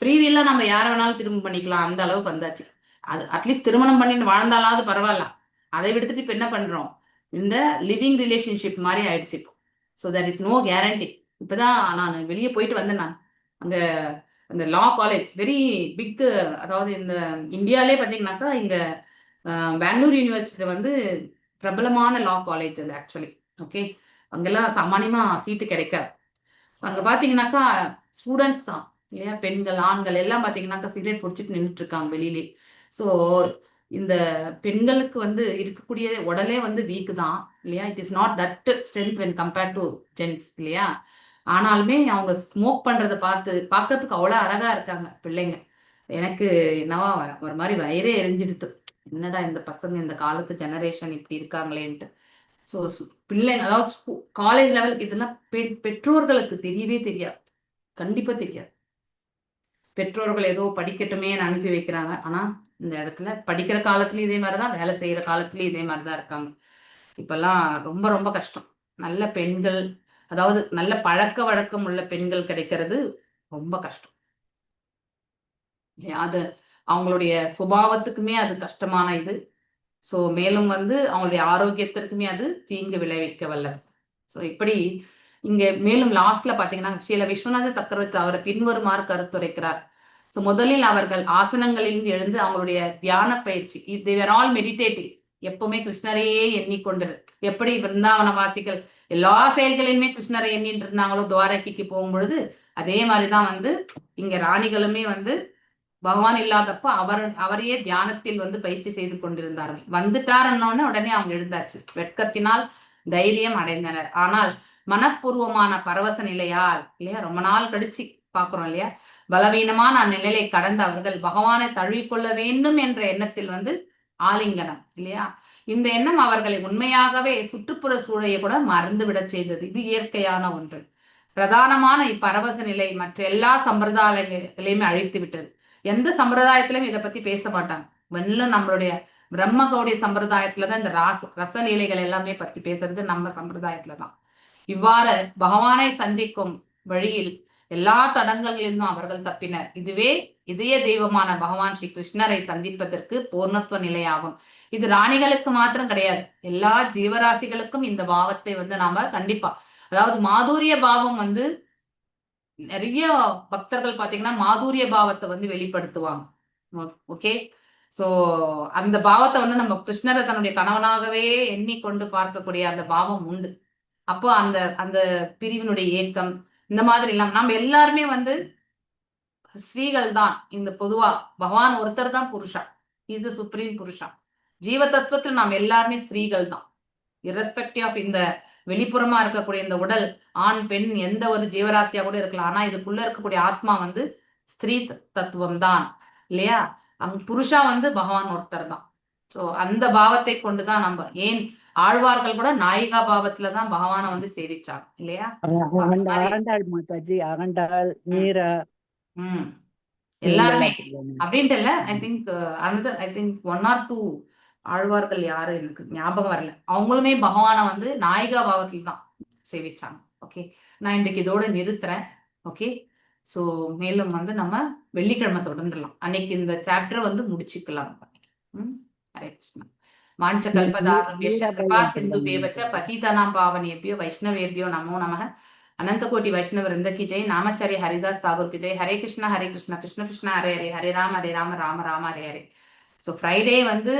ஃப்ரீவில்லா நம்ம யாரை வேணாலும் திருமணம் பண்ணிக்கலாம், அந்த அளவுக்கு வந்தாச்சு. அது அட்லீஸ்ட் திருமணம் பண்ணிட்டு வாழ்ந்தாலாவது பரவாயில்ல. அதை விடுத்துட்டு இப்போ என்ன பண்றோம், இந்த லிவிங் ரிலேஷன்ஷிப் மாதிரி ஆயிடுச்சு இப்போ. So that is no guarantee. இப்போதான் நான் வெளியே போயிட்டு வந்தேன். நான் அங்க அந்த லா காலேஜ் வெரி பிக், அதாவது இந்த இந்தியாலே பார்த்தீங்கன்னாக்கா இங்க பெங்களூர் யூனிவர்சிட்டி வந்து பிரபலமான லா காலேஜ் அது ஆக்சுவலி. ஓகே, அங்கெல்லாம் சாமானியமா சீட்டு கிடைக்காது. அங்க பாத்தீங்கன்னாக்கா ஸ்டூடெண்ட்ஸ் தான் இல்லையா, பெண்கள் ஆண்கள் எல்லாம் பாத்தீங்கன்னாக்கா சிகரெட் பிடிச்சிட்டு நின்றுட்டு இருக்காங்க வெளியிலே. ஸோ இந்த பெண்களுக்கு வந்து இருக்கக்கூடிய உடலே வந்து வீக் தான் இல்லையா? It is not that strength when compared to gents இல்லையா? ஆனாலுமே அவங்க ஸ்மோக் பண்றதை பார்க்கறதுக்கு அவ்வளோ அழகா இருக்காங்க பிள்ளைங்க. எனக்கு என்னவோ ஒரு மாதிரி வயிறே எரிஞ்சிடுது. என்னடா இந்த பசங்க இந்த காலத்து ஜெனரேஷன் இப்படி இருக்காங்களேன்ட்டு. ஸோ பிள்ளைங்க அதாவது காலேஜ் லெவலுக்கு இதெல்லாம் பெற்றோர்களுக்கு தெரியவே தெரியாது, கண்டிப்பா தெரியாது. பெற்றோர்கள் ஏதோ படிக்கட்டுமேன்னு அனுப்பி வைக்கிறாங்க. ஆனா இந்த இடத்துல படிக்கிற காலத்துலயும் இதே மாதிரிதான், வேலை செய்யற காலத்துலயும் இதே மாதிரிதான் இருக்காங்க. இப்பெல்லாம் ரொம்ப ரொம்ப கஷ்டம். நல்ல பெண்கள், அதாவது நல்ல பழக்க வழக்கம் உள்ள பெண்கள் கிடைக்கிறது ரொம்ப கஷ்டம். அது அவங்களுடைய சுபாவத்துக்குமே அது கஷ்டமான இது. ஸோ மேலும் வந்து அவங்களுடைய ஆரோக்கியத்திற்குமே அது தீங்கு விளைவிக்க வல்லது. ஸோ இப்படி இங்க மேலும் லாஸ்ட்ல பாத்தீங்கன்னா ஸ்ரீல விஸ்வநாத சக்கரவர்த்தி அவரை பின்வருமாறு கருத்துரைக்கிறார். ஸோ முதலில் அவர்கள் ஆசனங்களிலிருந்து எழுந்து அவங்களுடைய தியான பயிற்சி, தேர் ஆல் மெடிடேட்டிவ், எப்பவுமே கிருஷ்ணரையே எண்ணிக்கொண்டிரு. எப்படி விருந்தாவனவாசிகள் எல்லா செயல்களிலுமே கிருஷ்ணரை எண்ணிட்டு இருந்தாங்களோ துவாரகைக்கு போகும்பொழுது, அதே மாதிரிதான் வந்து இங்க ராணிகளுமே வந்து பகவான் இல்லாதப்ப அவரையே தியானத்தில் வந்து பயிற்சி செய்து கொண்டிருந்தார்கள். வந்துட்டாருன்னொன்னு உடனே அவங்க எழுந்தாச்சு. வெட்கத்தினால் தைரியம் அடைந்தனர். ஆனால் மனப்பூர்வமான பரவச நிலையால் இல்லையா, ரொம்ப நாள் கழிச்சு பாக்குறோம் இல்லையா, பலவீனமான அந்நிலையை கடந்த அவர்கள் பகவானை தழுவிக்கொள்ள வேண்டும் என்ற எண்ணத்தில் வந்து ஆலிங்கனம் இல்லையா, இந்த எண்ணம் அவர்களை உண்மையாகவே சுற்றுப்புற சூழலை கூட மறந்து விட செய்தது. இது இயற்கையான ஒன்று. பிரதானமான இப்பரவச நிலை மற்ற எல்லா சம்பிரதாயங்களையுமே அழித்து விட்டது. எந்த சம்பிரதாயத்திலும் இதை பத்தி பேச மாட்டாங்க. வெள்ளம் நம்மளுடைய பிரம்ம கௌடிய சம்பிரதாயத்துலதான் இந்த ரசலீலைகள் எல்லாமே பத்தி பேசுறது நம்ம சம்பிரதாயத்துலதான். இவ்வாறு பகவானை சந்திக்கும் வழியில் எல்லா தடங்களிலிருந்தும் அவர்கள் தப்பினர். இதுவே இதய தெய்வமான பகவான் ஸ்ரீ கிருஷ்ணரை சந்திப்பதற்கு பூர்ணத்துவ நிலையாகும். இது ராணிகளுக்கு மாத்திரம் கிடையாது, எல்லா ஜீவராசிகளுக்கும் இந்த பாவத்தை வந்து நாம கண்டிப்பா, அதாவது மாதுரிய பாவம் வந்து நிறைய பக்தர்கள் பாத்தீங்கன்னா மாதுரிய பாவத்தை வந்து வெளிப்படுத்துவாங்க. ஓகே, சோ அந்த பாவத்தை வந்து நம்ம கிருஷ்ணரை தன்னுடைய கணவனாகவே எண்ணிக்கொண்டு பார்க்கக்கூடிய அந்த பாவம் உண்டு. அப்போ அந்த அந்த பிரிவினுடைய ஏக்கம் இந்த மாதிரி இல்லாம நம்ம எல்லாருமே வந்து ஸ்ரீகள் தான். இந்த பொதுவா பகவான் ஒருத்தர் தான் புருஷா, இஸ் த சுப்ரீம் புருஷா. ஜீவ தத்துவத்தில் நாம் எல்லாருமே ஸ்திரீகள் தான். இரஸ்பெக்டிவ் ஆஃப் இந்த வெளிப்புறமா இருக்கக்கூடிய இந்த உடல், ஆண் பெண் எந்த ஒரு ஜீவராசியா கூட இருக்கலாம். ஆனா இதுக்குள்ள இருக்கக்கூடிய ஆத்மா வந்து ஸ்திரீ தத்துவம் தான் இல்லையா. புருஷா வந்து பகவான் ஒருத்தர் தான். சோ அந்த பாவத்தை கொண்டுதான் நம்ம, ஏன் ஆழ்வார்கள் கூட நாயிகா பாவத்துலதான் பகவானை வந்து சேவிச்சாங்க இல்லையா. ஆண்டாள் மாதாஜி, ஆண்டாள், மீரா, எல்லாருமே அப்படின்ட்டு இல்ல. ஐ திங்க் 1 or 2 ஆழ்வார்கள் யாரு எனக்கு ஞாபகம் வரல, அவங்களுமே பகவானை வந்து நாயிகா பாவத்தில் தான் சேவிச்சாங்க. ஓகே, நான் இன்றைக்கு இதோட நிறுத்துறேன். ஓகே, சோ மேலும் வந்து நம்ம வெள்ளிக்கிழமை தொடர்ந்துடலாம். அன்னைக்கு இந்த சாப்டர் வந்து முடிச்சுக்கலாம். ஹரே கிருஷ்ணா. மாஞ்ச கல்பதாரபியஸ்ய கிருபா சிந்துபேவச்ச பதீதனாம் பாவனேபியோ வைஷ்ணவேபியோ நமோ நமः. अनंत कोटि वैष्णव वृंद की जय. नामाचार्य हरिदास ठाकुर की जय. हरे कृष्णा कृष्ण कृष्ण हरे हरे, हरे राम राम हरे हरे. ஸோ ஃப்ரைடே வந்து